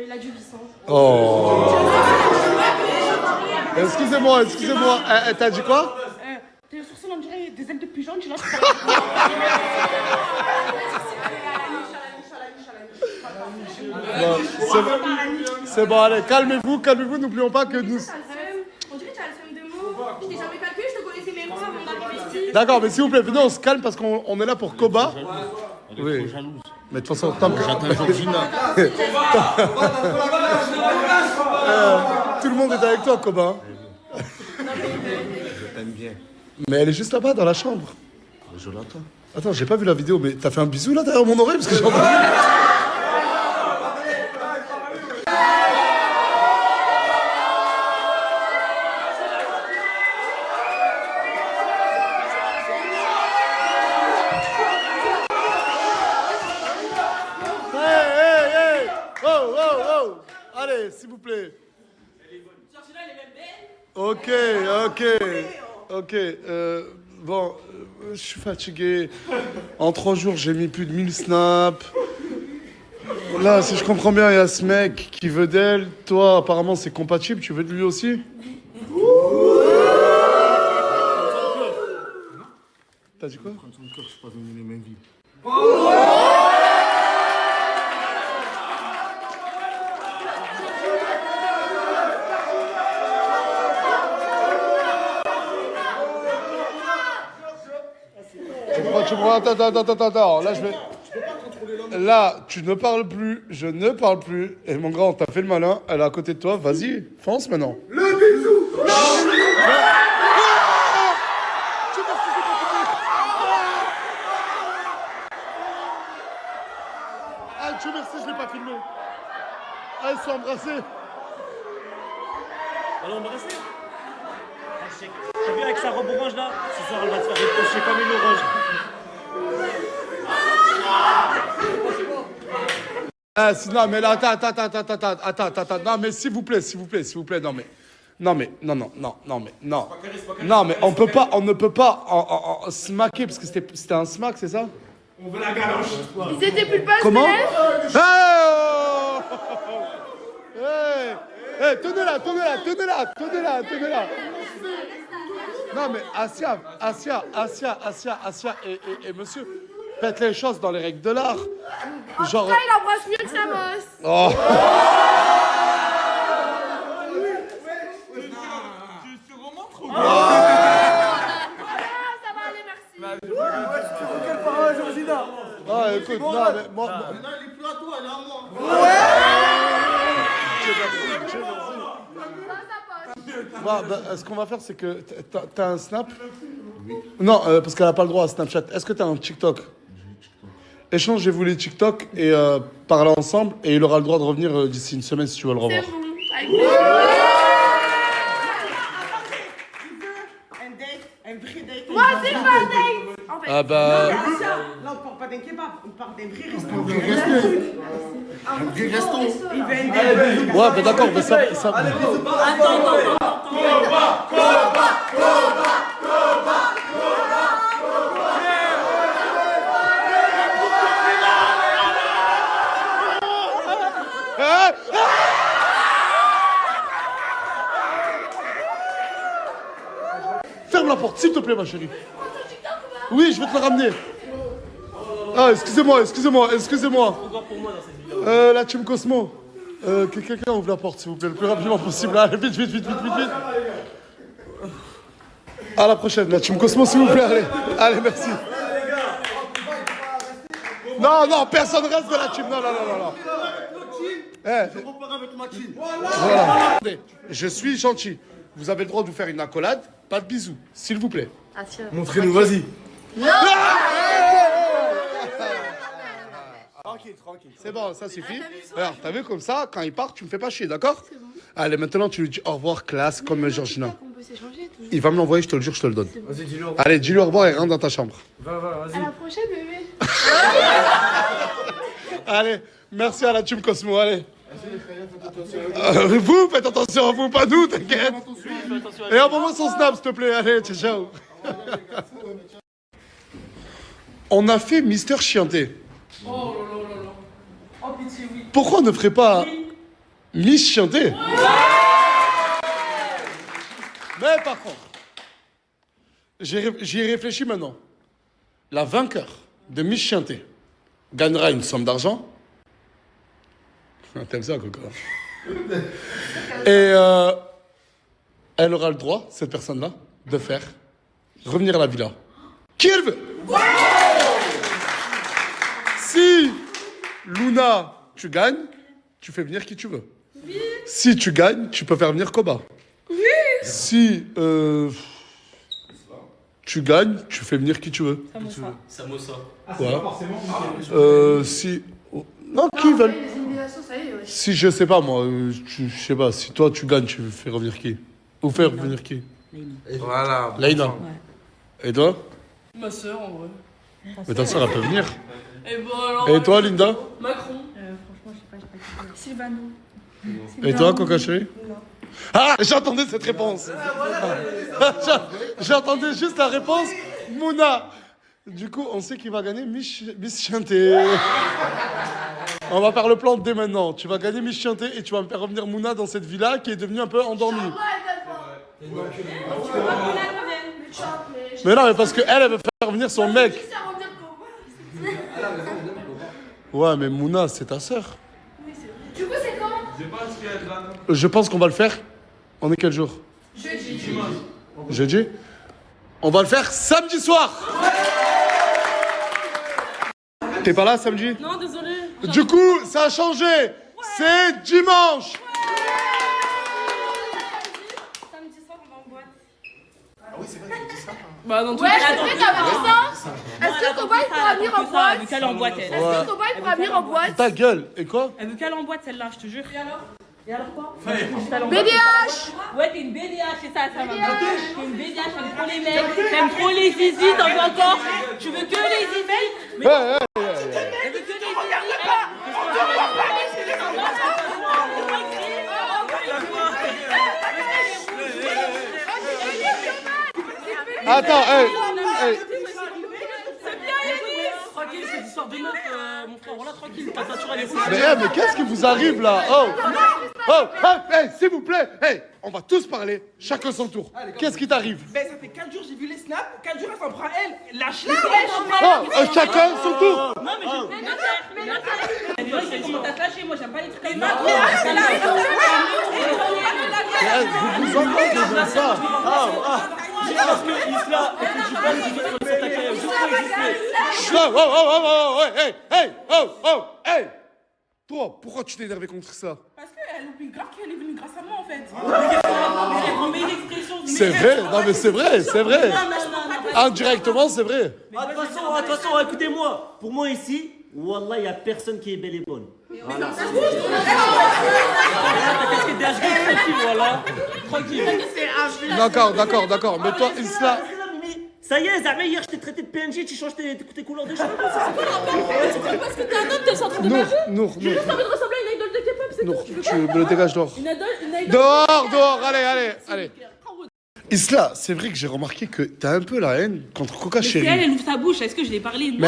il a du vice. Oh. Excusez-moi. T'as dit quoi? Tes sourcils, on dirait des ailes de pigeon, tu lâches pas. C'est bon, allez, calmez-vous, n'oublions pas que nous... On dirait que tu as le seum de mots. Je t'ai jamais calculé, je te connaissais même pas avant d'arriver ici. D'accord, mais s'il vous plaît, venez, on se calme parce qu'on est là pour Koba. Oui. Mais de toute façon, tant que... Tout le monde est avec toi, Koba. Je t'aime bien. Mais elle est juste là-bas, dans la chambre. Je l'attends. Attends, j'ai pas vu la vidéo, mais t'as fait un bisou là derrière mon oreille parce que j'ai entendu. Hey. Oh. Allez, s'il vous plaît. Ok. Bon, je suis fatigué. En 3 jours, j'ai mis plus de 1000 snaps. Là, si je comprends bien, il y a ce mec qui veut d'elle. Toi, apparemment, c'est compatible. Tu veux de lui aussi? T'as dit quoi? Prends son cœur, je suis pas donné les mêmes vies. Attends. Là, je vais... Là, tu ne parles plus, je ne parle plus. Et mon grand, t'as fait le malin, elle est à côté de toi. Vas-y, fonce maintenant. Le bisou! Ah, Dieu merci, je l'ai pas filmé. Ah, ils sont embrassés. Elle est embrassée. T'as vu avec sa robe orange là? Ce soir elle va te faire reprocher comme une orange. Ah, non, mais là, attends. Non, mais s'il vous plaît. Non, mais, on ne peut pas smacker, parce que c'était un smack, c'est ça? On veut la galoche. Ils étaient plus pas. Comment? Hey, tenez-la. Non, mais Asia et monsieur, faites les choses dans les règles de l'art. Genre... Ça, il embrasse mieux que sa bosse. Oh. Ça va aller, merci. Ah, écoute, non, mais moi... Non, il est plus à toi, il est à moi. Bah, ce qu'on va faire, c'est que t'as un Snap? Oui. Non, parce qu'elle n'a pas le droit à Snapchat. Est-ce que t'as un TikTok? Échangez-vous les TikTok et parlez ensemble. Et il aura le droit de revenir d'ici une semaine si tu veux le revoir. C'est bon. Avec plaisir. Un date, un vrai date. Moi, c'est pas un date. En fait. Ah bah... Là, on parle pas d'un kebab, on parle d'un vrai resto. Un vrai resto. Il veut un date. Ouais, bah d'accord, mais ça... Ferme la porte, s'il te plaît, ma chérie. Oui, je vais te la ramener. Ah, excusez-moi. La team Cosmo. Que quelqu'un ouvre la porte, s'il vous plaît, le plus rapidement possible. Allez, vite. À la prochaine, la team Cosmo, s'il vous plaît, allez, merci. Non, personne reste de la team. Non. Je repars avec ma team. Voilà. Attendez, je suis gentil. Vous avez le droit de vous faire une accolade, pas de bisous, s'il vous plaît. Montrez-nous, vas-y. Tranquille. C'est bon, ça suffit. Alors, t'as vu comme ça, quand il part, tu me fais pas chier, d'accord? Allez, maintenant, tu lui dis au revoir, classe, comme Georgina. On peut s'échanger toujours. Il va me l'envoyer, je te le jure, je te le donne. Vas-y, dis-le au revoir. Allez, dis-lui au revoir et rentre dans ta chambre. Va, À vas-y. la prochaine, bébé. Allez, merci à la team Cosmo, allez. Vous, faites attention à vous, pas nous, t'inquiète. Fais attention à Et envoie-moi son snap, s'il te plaît. Allez, ciao. On a fait Mister Chianté. Oh, pitié, oui. Pourquoi on ne ferait pas Miss Chianté. Mais par contre, j'y ai réfléchi maintenant. La vainqueur de Miss Chianté gagnera une somme d'argent. T'aimes ça, Coco? Et elle aura le droit, cette personne-là, de faire revenir à la villa qui elle veut. Si Luna, tu gagnes, tu fais venir qui tu veux. Si tu gagnes, tu peux faire venir Koba. Si tu gagnes, tu fais venir qui tu veux. Samosa. Voilà. Si... Non, qui veulent. Les éliminations, ça y est, ouais. Si je sais pas moi, je sais pas, si toi tu gagnes, tu fais revenir qui? Ou faire revenir qui? Voilà. Laïna. Et toi? Ma soeur, en vrai. Mais ta soeur elle peut venir. Et bon, alors. Et toi Linda? Macron. Franchement, je sais pas Sylvano. Et toi Coca chérie? Ah, j'entendais cette réponse. J'entendais juste la réponse. Mouna. Du coup, on sait qui va gagner Miss Chianté. On va faire le plan dès maintenant. Tu vas gagner Miss Chianté et tu vas me faire revenir Mouna dans cette villa qui est devenue un peu endormie. Mais non, mais parce qu'elle, elle veut faire revenir son mec. Ouais, mais Mouna, c'est ta sœur. Du coup, c'est quand? Je pense qu'on va le faire. On est quel jour? Jeudi. Jeudi? On va le faire samedi soir. T'es pas là samedi? Non, désolé. Du coup, ça a changé. C'est dimanche. Samedi soir, on va en boîte. Bah, dans tous Ouais, les cas, c'est vrai, t'avais dit ça? Est-ce que Koba, il pourra venir en Elle boîte? veut qu'elle en boîte, elle. Est-ce que Koba, il pourra venir en boîte? Ta gueule. Et quoi? Elle veut qu'elle en boîte, celle-là, je te jure. Et alors quoi? BDH! Ouais, t'es une BDH, c'est ça, ça va. T'es une BDH, t'aimes trop les mecs, t'aimes trop les zizi, t'en veux encore? Tu veux que les zizi? Mais elle veut que les zizi. Attends, hey. Tranquille, c'est l'histoire de meuf, mon frère. Voilà, tranquille, ta ceinture elle est Mais qu'est-ce qui vous arrive là? Hey, s'il vous plaît. Hey, on va tous parler, chacun son tour. Qu'est-ce qui t'arrive? Ben, ça fait 4 jours, j'ai vu les snaps. 4 jours, elle s'en prend elle. Lâche-la, Chacun son tour. Non, mais je vais c'est comment t'as lâché, moi j'aime pas les trucs comme ça. Vous vous entendez de ça? Parce que Isla, elle fait du mal, je dis comme ça, ta carrière. Hey. Toi, pourquoi tu t'es énervé contre ça? Parce qu'elle oublie grave qu'elle est venue grâce à moi, en fait. Mais une expression. C'est vrai, non mais c'est vrai. Indirectement, c'est vrai. De toute façon, écoutez-moi. Pour moi ici, Wallah, il n'y a personne qui est belle et bonne. Voilà. Ta casquette DHG, tranquille, voilà. Tranquille. D'accord. Mais toi, Isla... Ça y est, Zama, hier je t'ai traité de PNJ, tu changes tes couleurs de cheveux. Parce que t'es un homme, t'es le centre de ma vie. Nour. J'ai juste envie de ressembler à une idole de K-pop, c'est tout. Tu me le dégages dehors. Une idole. Dehors, allez. Isla, c'est vrai que j'ai remarqué que t'as un peu la haine contre Coca C'est elle, chérie. elle ouvre sa bouche, est-ce que je l'ai parlé? Mais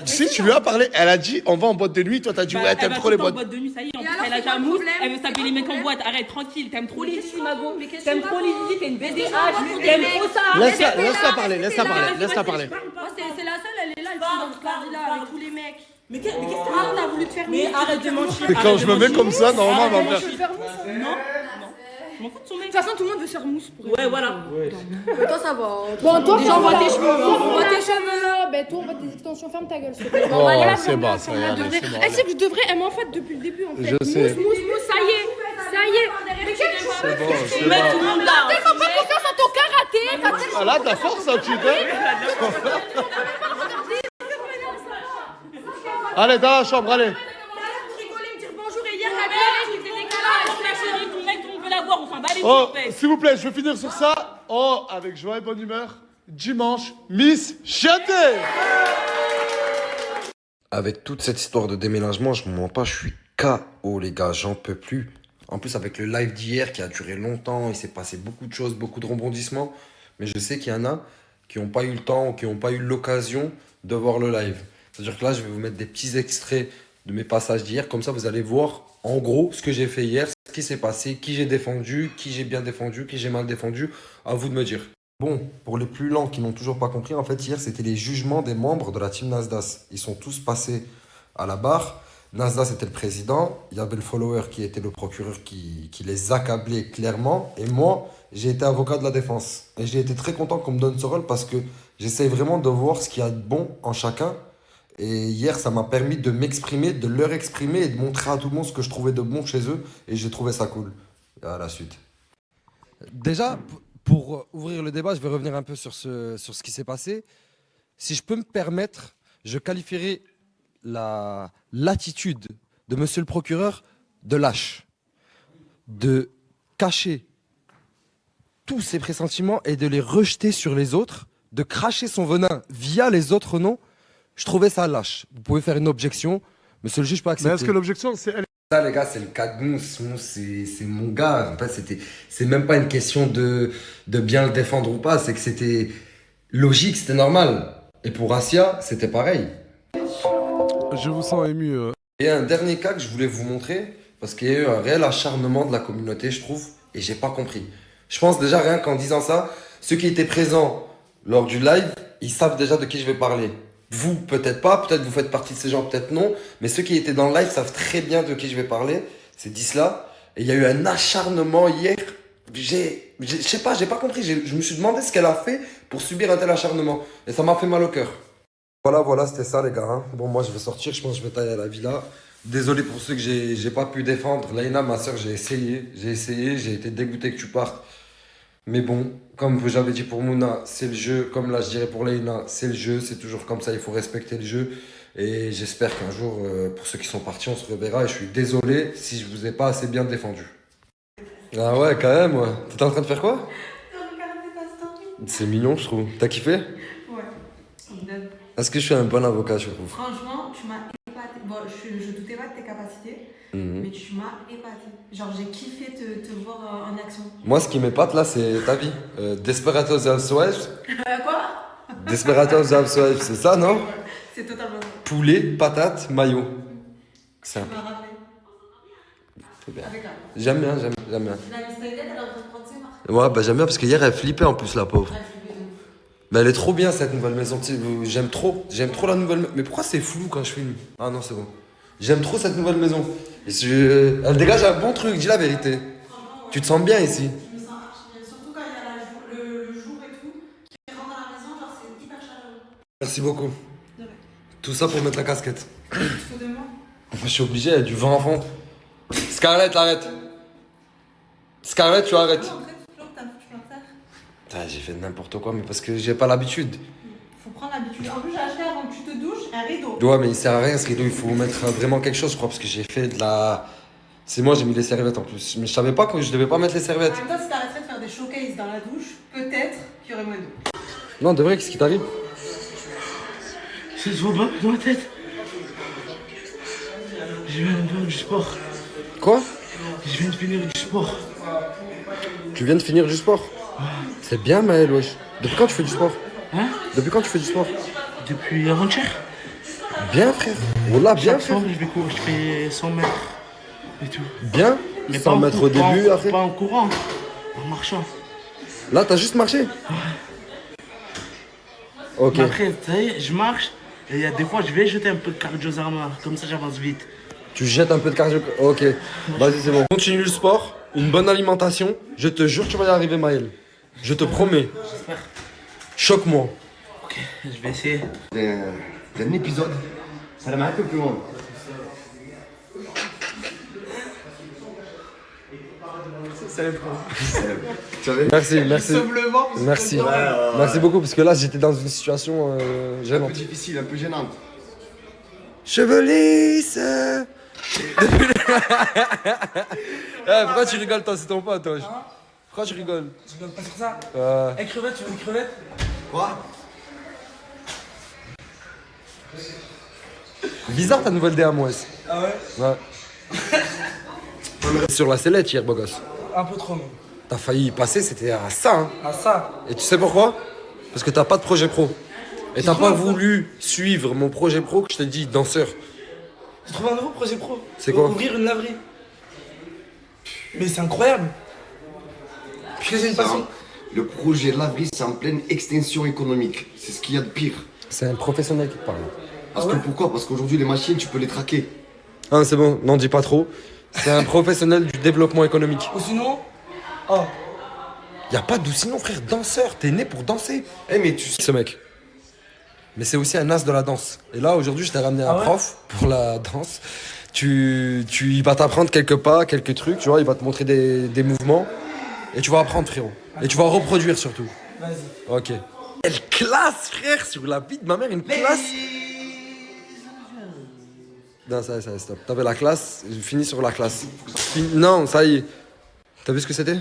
si tu lui as parlé, elle a dit on va en boîte de nuit, toi t'as dit ouais, t'aimes trop les boîtes. boîte de nuit, ça y est, en Et plus alors, elle a c'est quoi déjà le mousse, problème? elle veut taper les mecs en problème? boîte, arrête, tranquille, t'aimes trop les zizi, Mago, Mais qu'est-ce t'aimes que trop tu les racontes? zizi, t'es une Mais BDH, qu'est-ce que tu t'aimes racontes? trop ça. Laisse-la parler. Moi, c'est la seule, elle est là, elle est dans ce là avec tous les mecs. Mais qu'est-ce que On a voulu te faire Mais mieux. arrête de mentir. Et quand je me mets comme ça, normalement, elle va me Je faire. veux faire mousse. Non, je m'en fous de son De mec. toute façon, tout le monde veut se faire mousse. Ouais, voilà. Toi, ça va. Bon, toi, Déjà, on voit tes cheveux. on voit tes cheveux là. Ben, toi, on voit tes extensions. Ferme ta gueule, s'il te plaît. Oh, c'est bon, ça y est, allez, c'est bon. Elle sait que je devrais, elle m'en fait depuis le début en fait. Je sais. Mousse, ça y est. Mais qu'est-ce que C'est bon. Mec, tout le monde là. Tellement pas confiance en ton karaté. T'as tellement Ah là, t'as force, hein, tu t'es. Allez, dans la chambre, allez. rigoler, me dire bonjour et hier, Ta chérie, ton mec, on veut la voir, on s'en bat les couilles, Oh, en fait. s'il vous plaît, je vais finir sur ça. Oh, avec joie et bonne humeur. Dimanche, Miss Chianté. Avec toute cette histoire de déménagement, je ne mens pas, je suis KO les gars, j'en peux plus. En plus avec le live d'hier qui a duré longtemps, il s'est passé beaucoup de choses, beaucoup de rebondissements. Mais je sais qu'il y en a qui n'ont pas eu le temps, qui n'ont pas eu l'occasion de voir le live. C'est-à-dire que là, je vais vous mettre des petits extraits de mes passages d'hier. Comme ça, vous allez voir en gros ce que j'ai fait hier, ce qui s'est passé, qui j'ai défendu, qui j'ai bien défendu, qui j'ai mal défendu. À vous de me dire. Bon, pour les plus lents qui n'ont toujours pas compris, en fait, hier, c'était les jugements des membres de la team Nasdaq. Ils sont tous passés à la barre. Nasdaq, c'était le président. Il y avait le follower qui était le procureur qui les accablait clairement. Et moi, j'ai été avocat de la défense. Et j'ai été très content qu'on me donne ce rôle parce que j'essaie vraiment de voir ce qu'il y a de bon en chacun. Et hier, ça m'a permis de m'exprimer, de leur exprimer et de montrer à tout le monde ce que je trouvais de bon chez eux. Et j'ai trouvé ça cool. Et à la suite. Déjà, pour ouvrir le débat, je vais revenir un peu sur ce qui s'est passé. Si je peux me permettre, je qualifierais l'attitude de monsieur le procureur de lâche. De cacher tous ses pressentiments et de les rejeter sur les autres, de cracher son venin via les autres noms. Je trouvais ça lâche. Vous pouvez faire une objection, monsieur le juge peut accepter. Mais est-ce que l'objection, c'est elle? Ça, les gars, c'est le cas de Mousse. Mousse, c'est mon gars. En fait, c'est même pas une question de bien le défendre ou pas. C'est que c'était logique, c'était normal. Et pour Asia, c'était pareil. Je vous sens ému. Et un dernier cas que je voulais vous montrer, parce qu'il y a eu un réel acharnement de la communauté, je trouve, et j'ai pas compris. Je pense déjà, rien qu'en disant ça, ceux qui étaient présents lors du live, ils savent déjà de qui je vais parler. Vous, peut-être pas, peut-être vous faites partie de ces gens, peut-être non, mais ceux qui étaient dans le live savent très bien de qui je vais parler. C'est Disla. Et il y a eu un acharnement hier. Je sais pas, j'ai pas compris. Je me suis demandé ce qu'elle a fait pour subir un tel acharnement. Et ça m'a fait mal au cœur. Voilà, c'était ça les gars. Hein. Bon, moi je vais sortir, je pense que je vais tailler à la villa. Désolé pour ceux que j'ai pas pu défendre. Laïna, ma soeur, j'ai essayé, j'ai été dégoûté que tu partes. Mais bon, comme j'avais dit pour Mouna, c'est le jeu. Comme là, je dirais pour Laïna, c'est le jeu. C'est toujours comme ça, il faut respecter le jeu. Et j'espère qu'un jour, pour ceux qui sont partis, on se reverra. Et je suis désolé si je vous ai pas assez bien défendu. Ah ouais, quand même, ouais. T'étais en train de faire quoi? Regardez ta story. C'est mignon, je trouve. T'as kiffé? Ouais. Est-ce que je suis un bon avocat, je trouve? Franchement, tu m'as épaté. Bon, je doutais pas de tes capacités, mais tu m'as épaté. Genre, j'ai kiffé te voir en action. Moi, ce qui m'épate là, c'est ta vie. Desperados Housewives. Quoi? Desperados Housewives, c'est ça, non? C'est totalement ça. Poulet, patate, maillot. Tu Simple. m'as rappelé. C'est bien. Avec un. J'aime bien. La Mistayette, elle est en train de prendre ses marques. Ouais, bah j'aime bien parce qu'hier, elle flippait en plus, la pauvre. Elle fait de ouf. Mais elle est trop bien, cette nouvelle maison. Tu sais, j'aime trop la nouvelle maison. Mais pourquoi c'est flou quand je filme? Ah non, c'est bon. J'aime trop cette nouvelle maison. Et elle dégage un bon truc, dis la vérité. Tu te sens bien ici? Je me sens archi bien. Surtout quand il y a le jour et tout. Tu rentres dans la maison, genre, c'est hyper chaleureux. Merci beaucoup. De rien. Tout ça pour mettre la casquette. Tu te fous de moi? Je suis obligé, il y a du vent en fond. Scarlett, arrête. Scarlett, tu arrêtes. En fait, toujours, t'as foutu par terre. Putain, j'ai fait n'importe quoi, mais parce que j'ai pas l'habitude. Faut prendre l'habitude. En plus, j'ai acheté avant que tu te douches un rideau. Ouais, mais il sert à rien ce rideau, il faut mettre vraiment quelque chose, je crois, parce que j'ai fait de la. C'est moi, j'ai mis les serviettes en plus. Mais je savais pas que je devais pas mettre les En serviettes. même temps, si t'arrêterais de faire des showcases dans la douche, peut-être qu'il y aurait moins d'eau. Non, de vrai, qu'est-ce qui t'arrive? C'est trop bas dans ma tête. Je viens de faire du sport. Quoi? Je viens de finir du sport. Tu viens de finir du sport? C'est bien, Maël, wesh. Depuis quand tu fais du sport? Hein? Depuis quand tu fais du sport? Depuis avant-hier. Bien, frère. Wallah, bien, Chaque frère. soir, je vais courir, je fais 100 mètres et tout. Bien? Mais 100 mètres au début, après? Pas en courant, en marchant. Là, t'as juste marché? Ok. Mais après, tu sais, je marche et il y a des fois, je vais jeter un peu de cardio Zarma. Comme ça, j'avance vite. Tu jettes un peu de cardio. Ok. Vas-y, c'est bon. Continue le sport, une bonne alimentation. Je te jure, tu vas y arriver, Maël. Je te promets. J'espère. Choque-moi. Ok, je vais essayer. Un épisode, ça la met un peu plus loin. Merci, merci. Sauve le vent. Merci. Merci beaucoup, parce que là, j'étais dans une situation Un peu gênante. difficile, un peu gênante. Cheveux lisses. Pourquoi tu rigoles, toi? C'est ton pote, toi. Pourquoi tu rigoles? Tu donnes pas sur ça? Euh, Crevette, tu veux une crevette? Quoi? Bizarre ta nouvelle DA, moi. Ah ouais? Ouais. Sur la sellette hier, beau gosse. Un peu trop, même. T'as failli y passer, c'était à ça. Hein. Ah ça? Et tu sais pourquoi? Parce que t'as pas de projet pro. Et t'as pas voulu suivre mon projet pro que je t'ai dit, danseur. J'ai trouvé un nouveau projet pro. C'est quoi? Ouvrir une laverie. Mais c'est incroyable. Parce que j'ai une passion. Le projet laverie, c'est en pleine extension économique. C'est ce qu'il y a de pire. C'est un professionnel qui parle. Parce que pourquoi? Parce qu'aujourd'hui, les machines, tu peux les traquer. Ah, c'est bon, n'en dis pas trop. C'est un professionnel du développement économique. Ou sinon. Oh. Y a pas d'où sinon, frère, danseur, t'es né pour danser. Eh, mais tu sais. Ce mec. Mais c'est aussi un as de la danse. Et là, aujourd'hui, je t'ai ramené un prof pour la danse. Il va t'apprendre quelques pas, quelques trucs, tu vois, il va te montrer des mouvements. Et tu vas apprendre, frérot. Et tu vas reproduire surtout. Vas-y. Ok. Elle classe, frère, sur la vie de ma mère, une classe. Non, ça y est, stop. T'avais la classe, je finis sur la classe. Non, ça y est. T'as vu ce que c'était?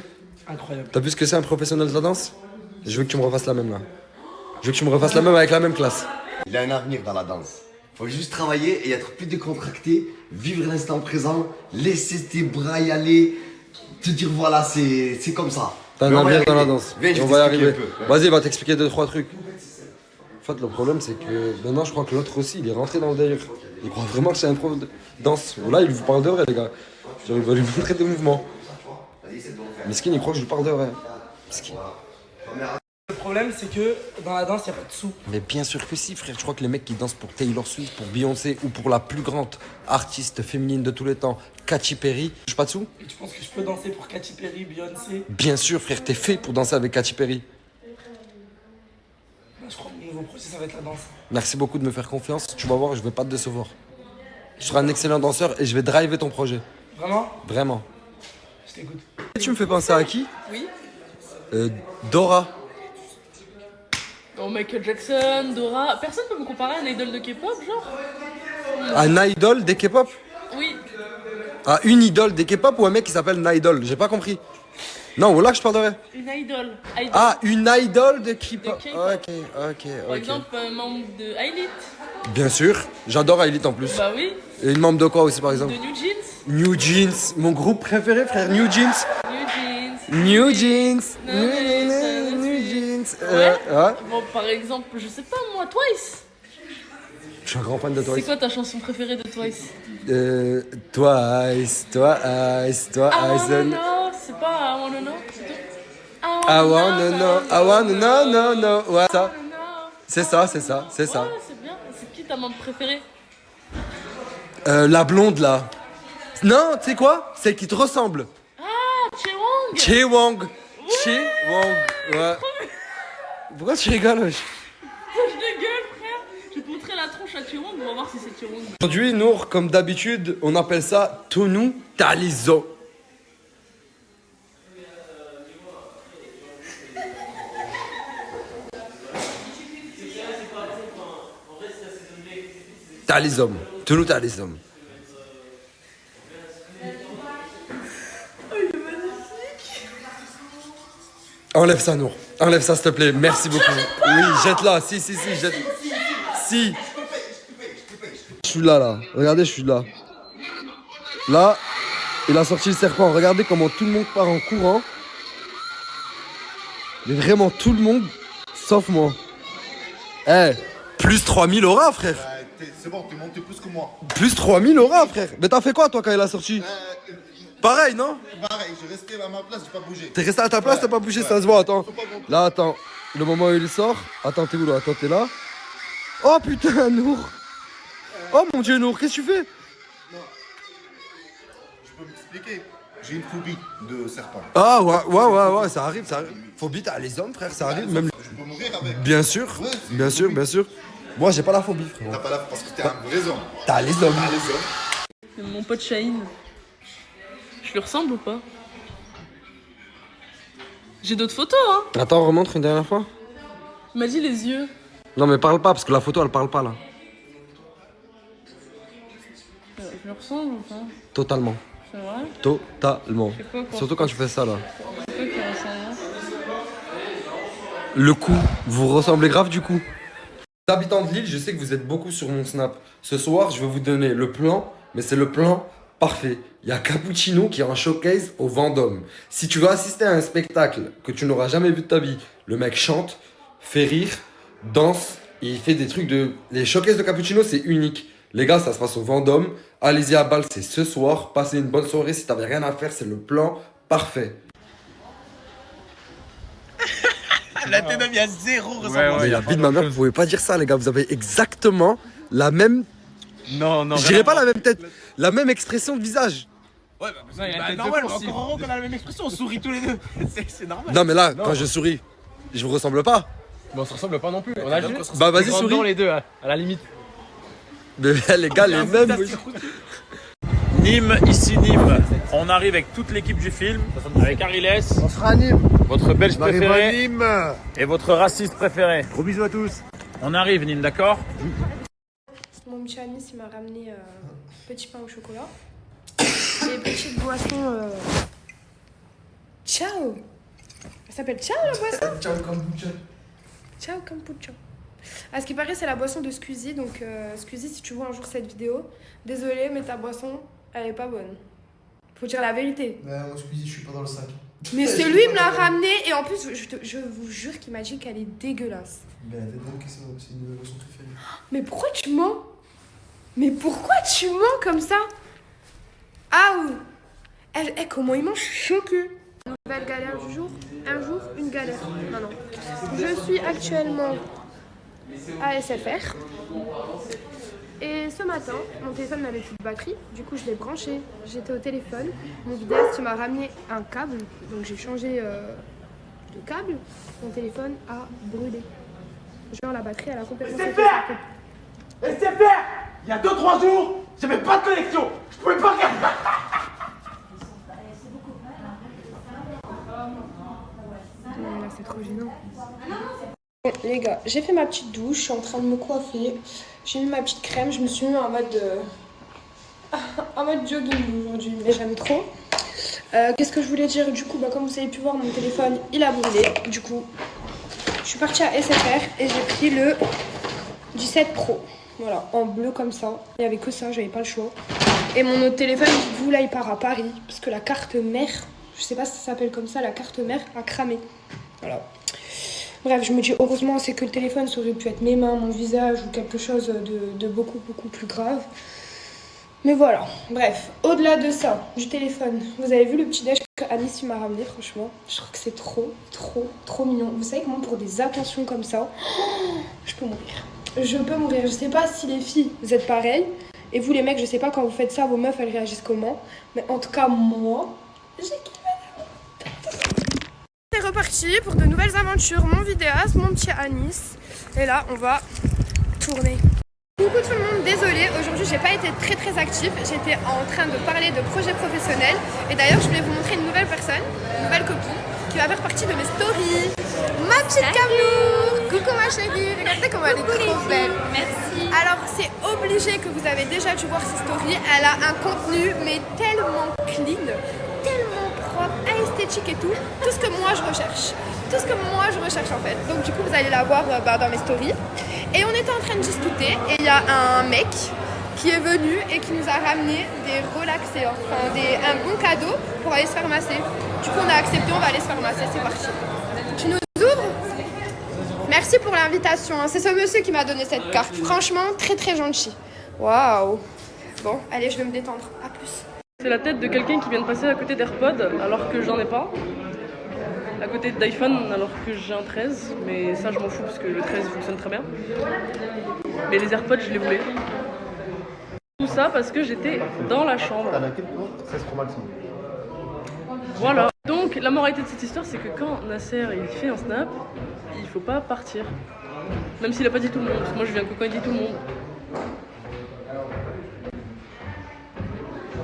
Incroyable. T'as vu ce que c'est un professionnel de la danse? Je veux que tu me refasses la même là. Je veux que tu me refasses la même avec la même classe. Il a un avenir dans la danse. Faut juste travailler et être plus décontracté, vivre l'instant présent, laisser tes bras y aller, te dire voilà, c'est comme ça. T'as un avenir dans la danse. Viens, je on va y arriver. un peu. Vas-y, va t'expliquer 2-3 trucs. En fait, le problème, c'est que maintenant, je crois que l'autre aussi, il est rentré dans le délire. Il croit vraiment que c'est un prof de danse. Là, il vous parle de vrai, les gars. Genre, il va lui montrer des mouvements. Miskin, il croit que je lui parle de vrai. Miskin. Le problème, c'est que dans la danse, il n'y a pas de sous. Mais bien sûr que si, frère. Je crois que les mecs qui dansent pour Taylor Swift, pour Beyoncé ou pour la plus grande artiste féminine de tous les temps, Katy Perry, je pas de sous? Et tu penses que je peux danser pour Katy Perry, Beyoncé? Bien sûr, frère, t'es fait pour danser avec Katy Perry. Je crois que mon nouveau projet, ça va être la danse. Merci beaucoup de me faire confiance. Tu vas voir, je vais pas te décevoir. Tu seras un excellent danseur et je vais driver ton projet. Vraiment? Vraiment. Je t'écoute. Tu me fais penser à qui? Oui. Dora. Oh, Michael Jackson, Dora. Personne peut me comparer à un idole de K-pop, genre? Un idol des K-pop? Oui. Ah, une idole des K-pop ou un mec qui s'appelle Nidol? J'ai pas compris. Non, voilà que je parle de vrai. Une idole. Ah, une idole de K-pop. De K-pop. Ok. Par exemple, un membre de Elite. Bien sûr. J'adore Elite en plus. Bah oui. Et une membre de quoi aussi par exemple? De New Jeans. New Jeans. Mon groupe préféré, frère. New Jeans. New Jeans. New Jeans. New Jeans. Ouais. Bon, par exemple, je sais pas moi, Twice. Je suis un grand fan de C'est Twice. quoi ta chanson préférée de Twice? Twice. No, c'est pas I wanna know. I wanna know, no. Ouais, ça. C'est ça. Ouais, c'est bien. C'est qui ta membre préférée? La blonde là. Non, tu sais quoi? Celle qui te ressemble. Ah, Chaewon. Chaewon. Ouais. Pourquoi tu rigoles, wesh? Je dégueule, frère. Je vais te montrer la tronche à Chaewon, on va voir si c'est Chaewon. Aujourd'hui, Nour, comme d'habitude, on appelle ça Tonu Talizo. Talizom. Tonu Talizom. Enlève ça, Nour. Enlève ça, s'il te plaît. Merci beaucoup. Oui, jette-la. Si, jette. Si. Je suis là. Regardez, je suis là. Là, il a sorti le serpent. Regardez comment tout le monde part en courant. Mais vraiment tout le monde, sauf moi. Plus 3000 aura, frère. C'est bon, t'es monté plus que moi. Plus 3000 aura, frère. Mais t'as fait quoi, toi, quand il a sorti? Pareil, non? Pareil, je restais à ma place, j'ai pas bougé. T'es resté à ta place, t'as pas bougé, ça se voit, attends. Là, attends. Le moment où il sort. Attends, t'es où là? Attends, t'es là. Oh putain, Nour. Oh mon dieu, Nour, qu'est-ce que tu fais? Non. Je peux m'expliquer. J'ai une phobie de serpent. Ah ouais, ça arrive. Phobie, t'as les hommes, frère, ça arrive. Même... Je peux mourir avec. Bien sûr, Ouais, bien sûr. Moi, j'ai pas la phobie, frère. T'as pas la parce que t'es un vrai homme. T'as les hommes. Mon pote Shaheen. Je lui ressemble ou pas? J'ai d'autres photos, hein. Attends, remontre une dernière fois. Il m'a dit les yeux. Non, mais parle pas, parce que la photo, elle parle pas, là. Je lui ressemble ou pas? Totalement. C'est vrai? Totalement. C'est quoi, quoi? Surtout quand tu fais ça, là. C'est quoi qui ressemble? Le cou. Vous ressemblez grave du coup. Habitants de Lille, je sais que vous êtes beaucoup sur mon Snap. Ce soir, je vais vous donner le plan, mais c'est le plan parfait. Il y a Cappuccino qui est en showcase au Vendôme. Si tu veux assister à un spectacle que tu n'auras jamais vu de ta vie, le mec chante, fait rire, danse, et il fait des trucs de... Les showcases de Cappuccino, c'est unique. Les gars, ça se passe au Vendôme. Allez-y à Bâle, c'est ce soir. Passez une bonne soirée. Si t'avais rien à faire, c'est le plan parfait. La tête d'homme, il y a zéro ressemblance. Mais la vie de ma mère, vous pouvez pas dire ça, les gars. Vous avez exactement la même. Non. Je dirais pas la même tête, la même expression de visage. Ouais, bah, normal, encore heureux qu'on a la même expression, on sourit tous les deux. C'est normal. Non, mais là, quand je souris, je vous ressemble pas. Mais on se ressemble pas non plus. On a juste Bah, vas-y, souris. les deux, à la limite. Mais les gars, les mêmes. Nîmes, ici Nîmes. On arrive avec toute l'équipe du film, avec Ariles. On sera à Nîmes. Votre belge On arrive à préféré Nîmes. et votre raciste préféré. Gros bisous à tous. On arrive Nîmes, d'accord? Mon petit Anis, il m'a ramené petit pain au chocolat et petite boisson. Ciao. Elle s'appelle Ciao la boisson. Ciao kombucha. Ciao kombucha. À ce qui paraît, c'est la boisson de Squeezie. Donc Squeezie, si tu vois un jour cette vidéo, désolé, mais ta boisson, elle est pas bonne. Faut dire la vérité. Moi, Squeezie, je suis pas dans le sac. Mais c'est lui qui me l'a ramené et en plus, je vous jure qu'il m'a dit qu'elle est dégueulasse. Mais elle donc c'est une nouvelle boisson préférée. Mais pourquoi tu mens? Mais pourquoi tu mens comme ça? Ah oui. Comment il mange? Je suis choquée. Nouvelle galère du jour. Un jour, une galère. Non. Je suis actuellement à SFR. Et ce matin, mon téléphone n'avait plus de batterie. Du coup, je l'ai branché. J'étais au téléphone. Mon vidéaste m'a ramené un câble. Donc, j'ai changé de câble. Mon téléphone a brûlé. Genre, la batterie, elle a complètement sauté. SFR, il y a 2-3 jours, j'avais pas de connexion. Je pouvais pas regarder. Non, là, c'est trop gênant. Bon, les gars, j'ai fait ma petite douche. Je suis en train de me coiffer. J'ai mis ma petite crème. Je me suis mis en mode jogging aujourd'hui, mais j'aime trop. Qu'est-ce que je voulais dire? Du coup, comme vous avez pu voir, mon téléphone, il a brûlé. Du coup, je suis partie à SFR et j'ai pris le 17 Pro. Voilà, en bleu comme ça. Il n'y avait que ça, j'avais pas le choix. Et mon autre téléphone, du coup, là, il part à Paris. Parce que la carte mère, je sais pas si ça s'appelle comme ça, la carte mère a cramé. Voilà. Bref, je me dis, heureusement, c'est que le téléphone, ça aurait pu être mes mains, mon visage ou quelque chose de beaucoup beaucoup plus grave. Mais voilà, bref, au-delà de ça, du téléphone, vous avez vu le petit déj que Anis m'a ramené, franchement. Je trouve que c'est trop mignon. Vous savez que moi, pour des attentions comme ça, je peux mourir. Je peux mourir. Je sais pas si les filles, vous êtes pareilles. Et vous, les mecs, je sais pas quand vous faites ça, vos meufs, elles réagissent comment. Mais en tout cas, moi, j'ai kiffé. C'est reparti pour de nouvelles aventures. Mon vidéaste, mon petit Anis. Et là, on va tourner. Coucou tout le monde, désolée, aujourd'hui j'ai pas été très active, j'étais en train de parler de projets professionnels et d'ailleurs je voulais vous montrer une nouvelle personne, une nouvelle copine qui va faire partie de mes stories. Ma petite Camour. Coucou ma chérie, regardez comment elle est trop belle. Merci. Alors c'est obligé que vous avez déjà dû voir ses stories, elle a un contenu mais tellement clean, tellement propre, esthétique et tout ce que moi je recherche. Tout ce que moi je recherche en fait. Donc du coup vous allez la voir dans mes stories. Et on était en train de discuter et il y a un mec qui est venu et qui nous a ramené des relaxants, enfin un bon cadeau pour aller se faire masser. Du coup on a accepté, on va aller se faire masser, c'est parti. Tu nous ouvres? Merci pour l'invitation, c'est ce monsieur qui m'a donné cette carte. Franchement très gentil. Waouh. Bon, allez je vais me détendre, à plus. C'est la tête de quelqu'un qui vient de passer à côté d'AirPods alors que j'en ai pas. À côté d'iPhone alors que j'ai un 13, mais ça je m'en fous parce que le 13 fonctionne très bien. Mais les AirPods je les voulais. Tout ça parce que j'étais dans la chambre. T'as laquelle toi 16 Pro Max. Voilà. Donc la moralité de cette histoire c'est que quand Nasser il fait un snap, il faut pas partir. Même s'il a pas dit tout le monde, parce que moi je viens que quand il dit tout le monde.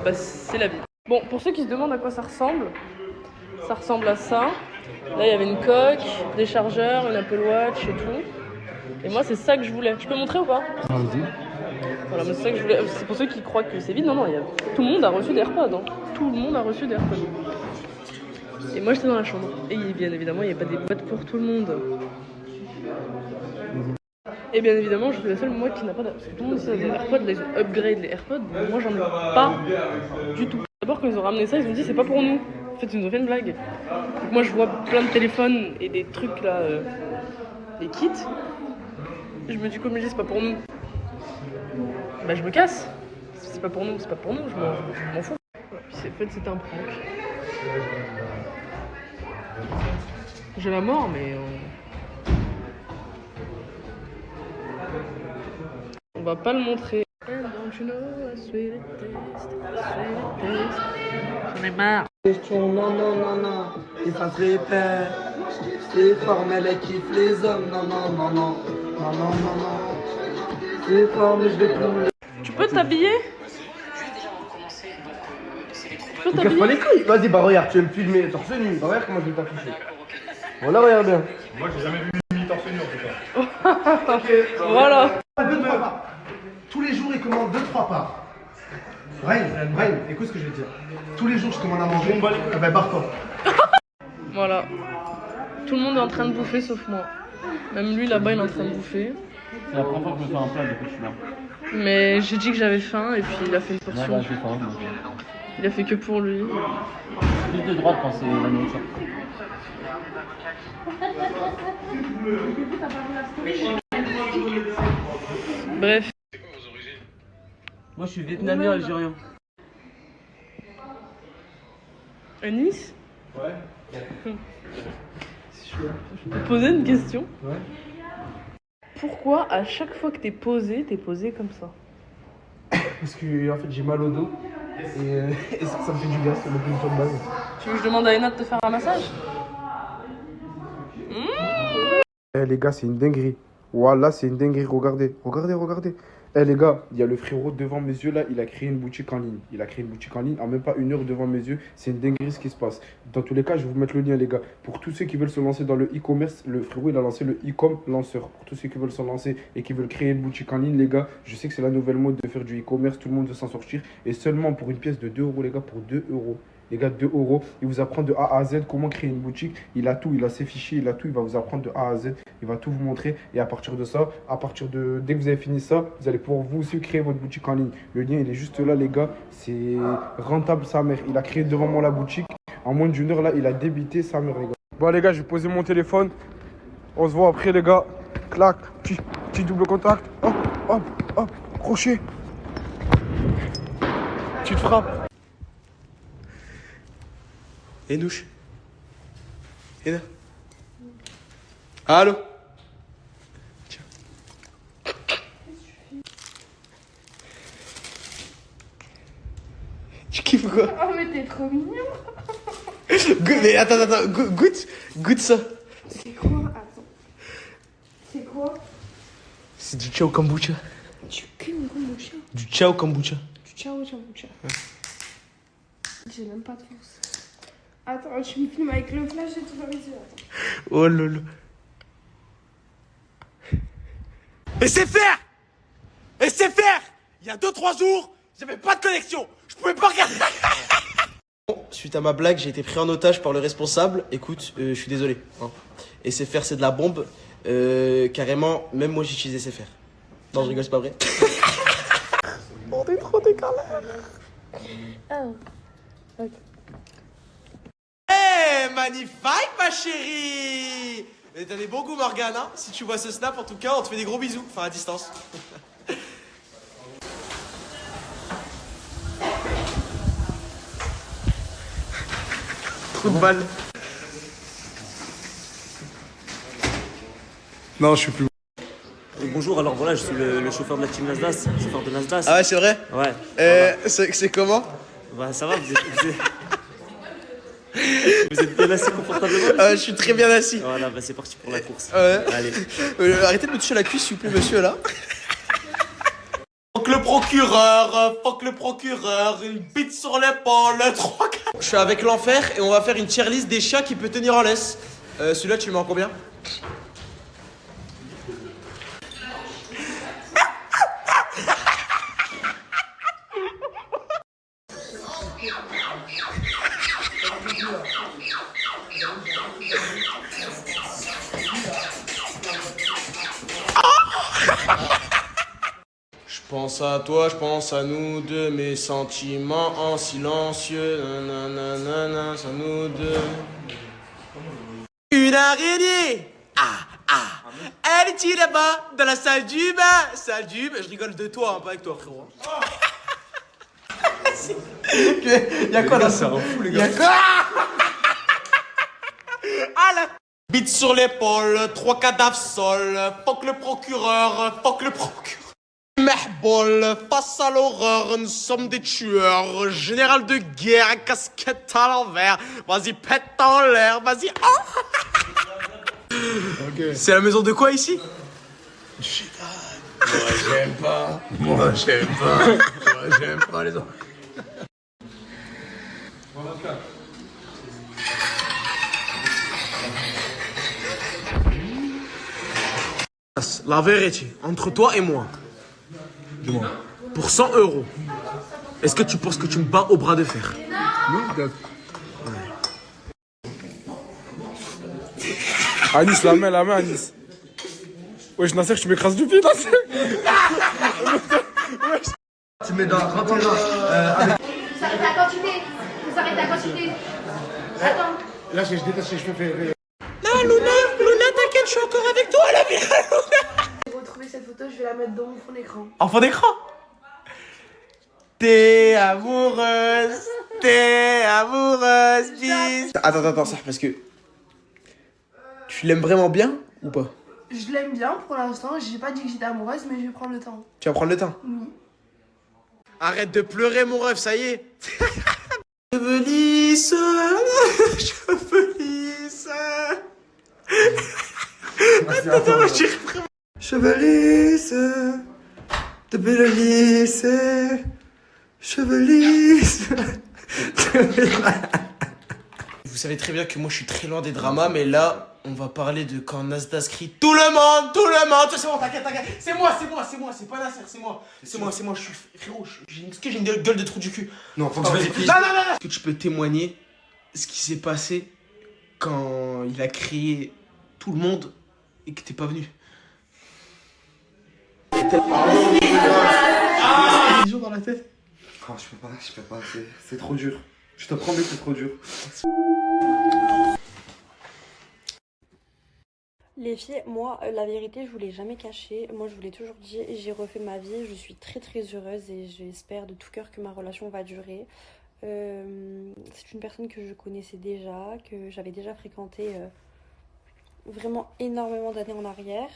Bah c'est la vie. Bon, pour ceux qui se demandent à quoi ça ressemble à ça. Là, il y avait une coque, des chargeurs, une Apple Watch et tout. Et moi, c'est ça que je voulais. Je peux montrer ou pas? Voilà, mais c'est ça que je voulais. C'est pour ceux qui croient que c'est vide. Non, tout le monde a reçu des AirPods. Hein. Tout le monde a reçu des AirPods. Et moi, j'étais dans la chambre. Et bien évidemment, il n'y a pas des potes pour tout le monde. Et bien évidemment, je suis la seule, moi, qui n'a pas d'AirPods. Tout le monde ici a des AirPods, là, ils ont upgrade les AirPods. Moi, j'en ai pas du tout. D'abord, quand ils ont ramené ça, ils ont dit c'est pas pour nous. En fait, ils nous ont fait une blague. Donc, moi, je vois plein de téléphones et des trucs là, des kits. Et je me dis, comme je dis, c'est pas pour nous. Bah, je me casse. c'est pas pour nous, je m'en fous. Puis en fait, c'était un prank. J'ai la mort, mais on va pas le montrer. J'en ai marre. Question, non. Il fasse répète. C'est formel, elle kiffe les hommes. Non. C'est formel, je vais plus. Tu peux t'habiller? Tu peux Casse pas les couilles. Vas-y, bah regarde, tu veux me filmer torse nu. Bah regarde comment je vais t'afficher. Voilà, regarde bien. Moi, j'ai jamais vu une torse nu en tout cas. Ok. Voilà. 2-3 parts. Tous les jours, il commande 2-3 parts. Brian, écoute ce que je vais te dire. Tous les jours, je commande à manger. Ah ben, barre-toi. Voilà. Tout le monde est en train de bouffer sauf moi. Même lui là-bas, il est en train de bouffer. C'est la première fois que je me fais un plat depuis que je suis là. Mais j'ai dit que j'avais faim et puis il a fait une portion. Ouais, j'ai faim. Il a fait que pour lui. Plus de droite quand c'est la nourriture. Bref. Moi, je suis vietnamien, algérien. À Nice? Ouais. Je peux te poser une question? Ouais. Pourquoi à chaque fois que t'es posé comme ça? Parce que en fait j'ai mal au dos et ça me fait du bien, c'est le plus de base. Tu veux que je demande à Ena de te faire un massage? Eh les gars, c'est une dinguerie. Voilà, c'est une dinguerie, regardez. Eh les gars, il y a le frérot devant mes yeux là, il a créé une boutique en ligne. En même pas 1 heure devant mes yeux. C'est une dinguerie ce qui se passe. Dans tous les cas, je vais vous mettre le lien les gars. Pour tous ceux qui veulent se lancer dans le e-commerce, le frérot il a lancé le e-com lanceur. Pour tous ceux qui veulent se lancer et qui veulent créer une boutique en ligne les gars, je sais que c'est la nouvelle mode de faire du e-commerce, tout le monde veut s'en sortir. Et seulement pour une pièce de 2 euros les gars, pour 2 euros. Les gars, 2 euros, il vous apprend de A à Z comment créer une boutique. Il a tout, il a ses fichiers, il a tout, il va vous apprendre de A à Z. Il va tout vous montrer. Et à partir de ça, dès que vous avez fini ça, vous allez pouvoir vous aussi créer votre boutique en ligne. Le lien, il est juste là, les gars. C'est rentable, sa mère. Il a créé devant moi la boutique. En moins d'1 heure, là, il a débité sa mère, les gars. Bon, les gars, je vais poser mon téléphone. On se voit après, les gars. Clac, petit double contact. Hop, crochet. Petite frappe. Enouche. Ena. Allô. Tiens. Tu kiffes quoi? Oh mais t'es trop mignon. Mais attends, goûte ça. C'est quoi? Attends. C'est quoi? C'est du ciao kombucha. Du kombucha. Du ciao kombucha. Du ciao kombucha. J'ai même pas de force. Attends, tu me filmes avec le flash et tout dans les yeux. Attends. Oh lolo. Et c'est faire. Il y a 2-3 jours, j'avais pas de connexion. Je pouvais pas regarder. Suite à ma blague, j'ai été pris en otage par le responsable. Écoute, je suis désolé. Hein. Et SFR, c'est de la bombe. Carrément, même moi j'utilisais SFR. Non, je rigole, c'est pas vrai. On est trop décalé. Oh. Ok. Hey, magnifique ma chérie. Mais t'as des bons goûts Morgane, hein. Si tu vois ce snap, en tout cas, on te fait des gros bisous. Enfin, à distance. Trop de balles. Non, je suis plus. Bonjour, alors voilà, je suis le chauffeur de la team Nasdaq, chauffeur de Nasdaq. Ah ouais, c'est vrai? Ouais. Voilà. C'est comment? Bah ça va, vous êtes bien assis confortablement? Je suis très bien assis. Voilà, bah c'est parti pour la course. Ouais. Allez. Arrêtez de me toucher la cuisse, s'il vous plaît, monsieur, là. Fuck le procureur, une bite sur l'épaule, 3-4. Je suis avec l'enfer et on va faire une tier list des chats qui peut tenir en laisse. Celui-là, tu le mets en combien? Je pense à toi, je pense à nous deux, mes sentiments en silencieux, nanana, c'est nous deux. Une araignée. Elle est là-bas, dans la salle du bain. Je rigole de toi, hein, pas avec toi, frérot. ici. Y'a quoi dans ça? Y'a quoi? Ah la bite sur l'épaule, 3 cadavres sol, fuck le procureur, Mahbol, face à l'horreur, nous sommes des tueurs, général de guerre, casquette à l'envers, vas-y pète en l'air, vas-y. Oh. Okay. C'est la maison de quoi ici? Je sais pas. Moi j'aime pas les enfants. La vérité, entre toi et moi, dis-moi, pour 100 €, est-ce que tu penses que tu me bats au bras de fer? Non, peut-être. Anis, la main, Anis. Wesh, Nasser, tu m'écrases du pied, Nasser. Tu mets dans 31 ans. Vous arrêtez la quantité. Vous arrêtez la quantité. Attends. Là, je déteste les cheveux faits. Non, Luna, t'inquiète, je suis encore avec toi, la vie. J'ai retrouvé cette photo, je vais la mettre dans mon fond d'écran. En fond d'écran? T'es amoureuse, bis. Attends, ça, parce que... Tu l'aimes vraiment bien ou pas? Je l'aime bien pour l'instant, j'ai pas dit que j'étais amoureuse, mais je vais prendre le temps. Tu vas prendre le temps? Oui. Arrête de pleurer, mon rêve, ça y est. Cheveux lisses, cheveux lisses. Attends, je dirais vraiment. Cheveux lisses, de belles lisses, cheveux lisses. Vous savez très bien que moi je suis très loin des dramas, mais là on va parler de quand Nasdaq crie tout le monde, c'est bon, t'inquiète, c'est moi, c'est pas Nasser, c'est moi, je suis frérot, est-ce que j'ai une gueule de trou du cul? Non, faut que tu vérifies. Non. Est-ce que tu peux témoigner ce qui s'est passé quand il a crié tout le monde et que t'es pas venu? Dans la tête. Oh, je peux pas, c'est trop dur. Je te promets que c'est trop dur. Les filles, moi, la vérité, je voulais jamais cacher. Moi, je voulais toujours dire, j'ai refait ma vie. Je suis très très heureuse et j'espère de tout cœur que ma relation va durer. C'est une personne que je connaissais déjà, que j'avais déjà fréquenté vraiment énormément d'années en arrière.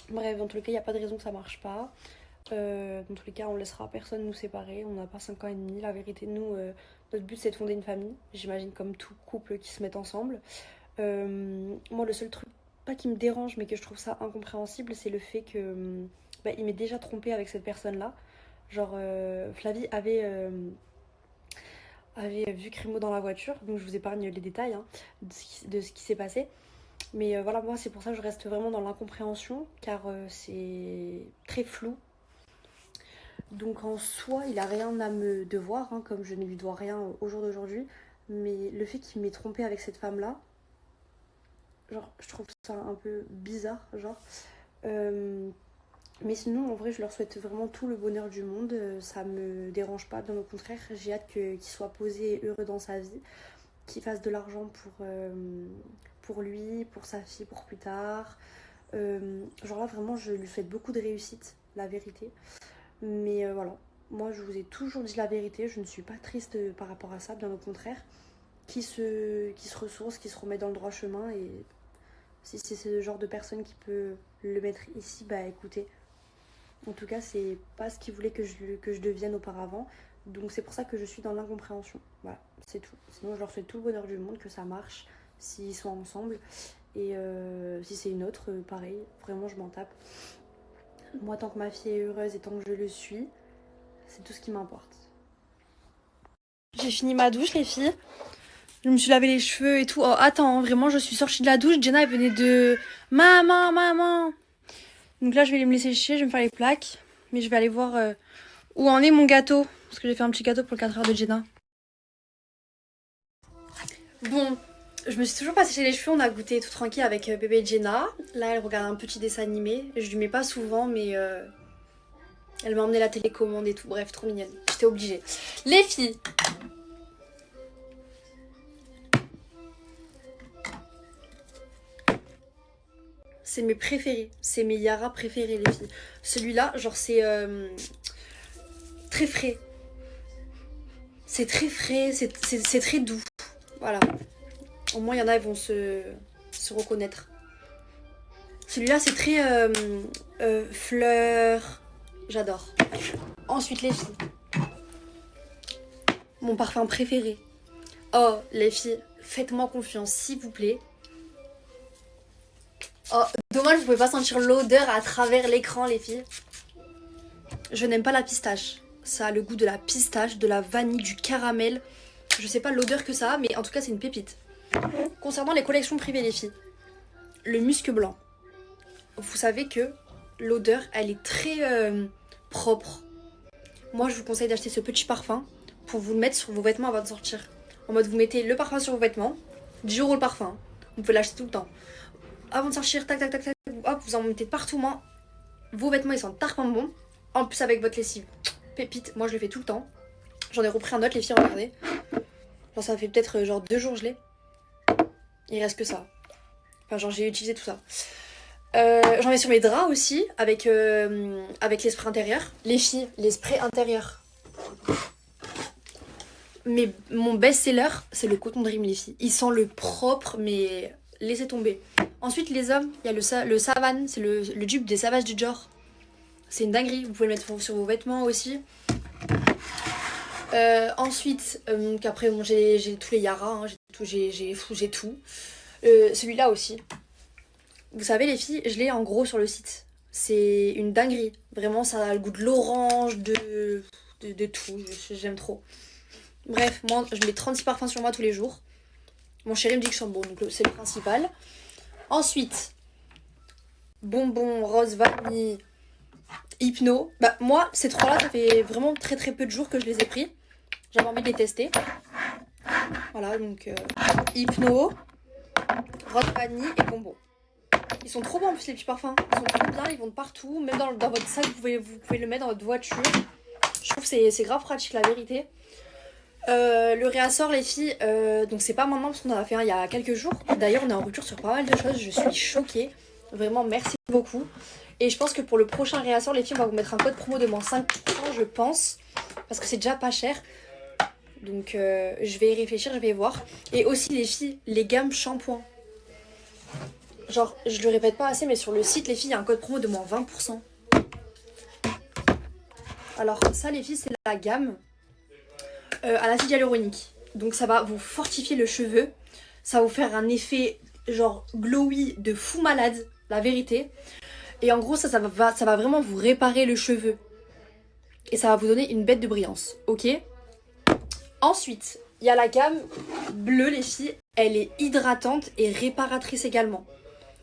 Bref, dans tous les cas, il n'y a pas de raison que ça marche pas. Dans tous les cas, on laissera personne nous séparer. On n'a pas 5 ans et demi. La vérité, nous, notre but, c'est de fonder une famille. J'imagine comme tout couple qui se met ensemble. Moi, le seul truc, pas qui me dérange, mais que je trouve ça incompréhensible, c'est le fait que il m'est déjà trompé avec cette personne-là. Genre, Flavie avait vu Crémo dans la voiture, donc je vous épargne les détails hein, de ce qui s'est passé. Mais voilà, moi, c'est pour ça que je reste vraiment dans l'incompréhension, car c'est très flou. Donc en soi, il a rien à me devoir, hein, comme je ne lui dois rien au jour d'aujourd'hui. Mais le fait qu'il m'ait trompé avec cette femme-là, genre, je trouve ça un peu bizarre, genre. Mais sinon, en vrai, je leur souhaite vraiment tout le bonheur du monde. Ça me dérange pas, bien au contraire. J'ai hâte qu'il soit posé et heureux dans sa vie, qu'il fasse de l'argent pour lui, pour sa fille, pour plus tard. Genre là, vraiment, je lui souhaite beaucoup de réussite, la vérité. Mais voilà, moi je vous ai toujours dit la vérité, je ne suis pas triste par rapport à ça, bien au contraire. Qui se ressource, qui se remet dans le droit chemin, et si c'est ce genre de personne qui peut le mettre ici, bah écoutez. En tout cas, c'est pas ce qu'il voulait que je devienne auparavant, donc c'est pour ça que je suis dans l'incompréhension. Voilà, c'est tout. Sinon, je leur souhaite tout le bonheur du monde, que ça marche, s'ils sont ensemble. Et si c'est une autre, pareil, vraiment je m'en tape. Moi, tant que ma fille est heureuse et tant que je le suis, c'est tout ce qui m'importe. J'ai fini ma douche, les filles. Je me suis lavé les cheveux et tout. Oh, attends, vraiment, je suis sortie de la douche. Jenna, elle venait de... Maman. Donc là, je vais aller me laisser sécher, je vais me faire les plaques. Mais je vais aller voir où en est mon gâteau. Parce que j'ai fait un petit gâteau pour le 4 heures de Jenna. Bon, je me suis toujours pas séché les cheveux. On a goûté tout tranquille avec bébé Jenna. Là, elle regarde un petit dessin animé. Je lui mets pas souvent, mais elle m'a emmené la télécommande et tout. Bref, trop mignonne. J'étais obligée. Les filles, c'est mes préférés. C'est mes Yara préférés, les filles. Celui-là, genre, c'est très frais. C'est très frais, c'est très doux. Voilà. Au moins, il y en a, ils vont se reconnaître. Celui-là, c'est très fleur. J'adore. Ensuite, les filles. Mon parfum préféré. Oh, les filles, faites-moi confiance, s'il vous plaît. Oh, dommage, vous pouvez pas sentir l'odeur à travers l'écran, les filles. Je n'aime pas la pistache. Ça a le goût de la pistache, de la vanille, du caramel. Je sais pas l'odeur que ça a, mais en tout cas, c'est une pépite. Concernant les collections privées, les filles. Le musc blanc. Vous savez que l'odeur, elle est très propre. Moi, je vous conseille d'acheter ce petit parfum pour vous le mettre sur vos vêtements avant de sortir. En mode, vous mettez le parfum sur vos vêtements, 10 € le parfum. Vous pouvez l'acheter tout le temps. Avant de sortir, tac, tac, tac, tac, hop, vous en mettez partout. Moi, vos vêtements, ils sont tarpin bon. En plus, avec votre lessive. Pépite, moi, je le fais tout le temps. J'en ai repris un autre, les filles, regardez. Genre, ça fait peut-être genre 2 jours, je l'ai. Il reste que ça. Enfin, genre, j'ai utilisé tout ça. J'en ai sur mes draps aussi, avec les sprays intérieurs. Les filles, les sprays intérieurs. Mais mon best-seller, c'est le coton Dream, les filles. Il sent le propre, mais laissez tomber. Ensuite, les hommes, il y a le Savane, c'est le dupe des Savage du Dior. C'est une dinguerie, vous pouvez le mettre sur vos vêtements aussi. Ensuite, après, bon, j'ai tous les Yara, hein, j'ai tout. Celui-là aussi. Vous savez, les filles, je l'ai en gros sur le site. C'est une dinguerie. Vraiment, ça a le goût de l'orange, de tout. J'aime trop. Bref, moi, je mets 36 parfums sur moi tous les jours. Mon chéri me dit que je sens bon, donc c'est le principal. Ensuite, bonbons, rose, vanille, hypno. Bah, moi, ces trois-là, ça fait vraiment très très peu de jours que je les ai pris. J'avais envie de les tester. Voilà, donc hypno, rose, vanille et bonbons. Ils sont trop bons en plus, les petits parfums. Ils sont trop bien, ils vont de partout. Même dans votre sac, vous pouvez le mettre dans votre voiture. Je trouve que c'est grave pratique, la vérité. Le réassort, les filles, donc c'est pas maintenant parce qu'on en a fait un il y a quelques jours. D'ailleurs, on est en rupture sur pas mal de choses. Je suis choquée. Vraiment, merci beaucoup. Et je pense que pour le prochain réassort, les filles, on va vous mettre un code promo de moins 5%, je pense. Parce que c'est déjà pas cher. Donc, je vais y réfléchir, je vais voir. Et aussi, les filles, les gammes shampoing. Genre, je le répète pas assez, mais sur le site, les filles, il y a un code promo de moins 20%. Alors, ça, les filles, c'est la gamme à l'acide hyaluronique. Donc, ça va vous fortifier le cheveu. Ça va vous faire un effet, genre, glowy de fou malade, la vérité. Et en gros, ça va vraiment vous réparer le cheveu. Et ça va vous donner une bête de brillance, ok? Ensuite, il y a la gamme bleue, les filles. Elle est hydratante et réparatrice également.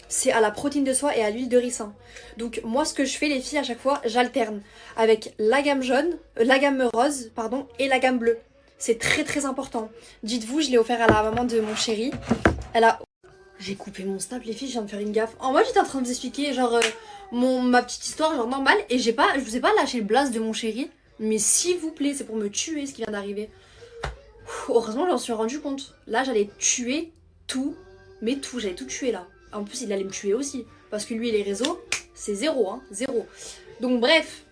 C'est à la protéine de soie et à l'huile de ricin. Donc moi, ce que je fais, les filles, à chaque fois, j'alterne avec la gamme jaune, la gamme rose, pardon, et la gamme bleue. C'est très très important. Dites-vous, je l'ai offert à la maman de mon chéri. Elle a... J'ai coupé mon snap, les filles, je viens de faire une gaffe. En moi, j'étais en train de vous expliquer, genre, ma petite histoire, genre, normale. Et je vous ai pas lâché le blast de mon chéri. Mais s'il vous plaît, c'est pour me tuer, ce qui vient d'arriver. Heureusement, j'en suis rendu compte. Là, j'allais tuer tout. Mais tout, j'allais tout tuer, là. En plus, il allait me tuer aussi. Parce que lui et les réseaux, c'est zéro, hein. Zéro. Donc, bref.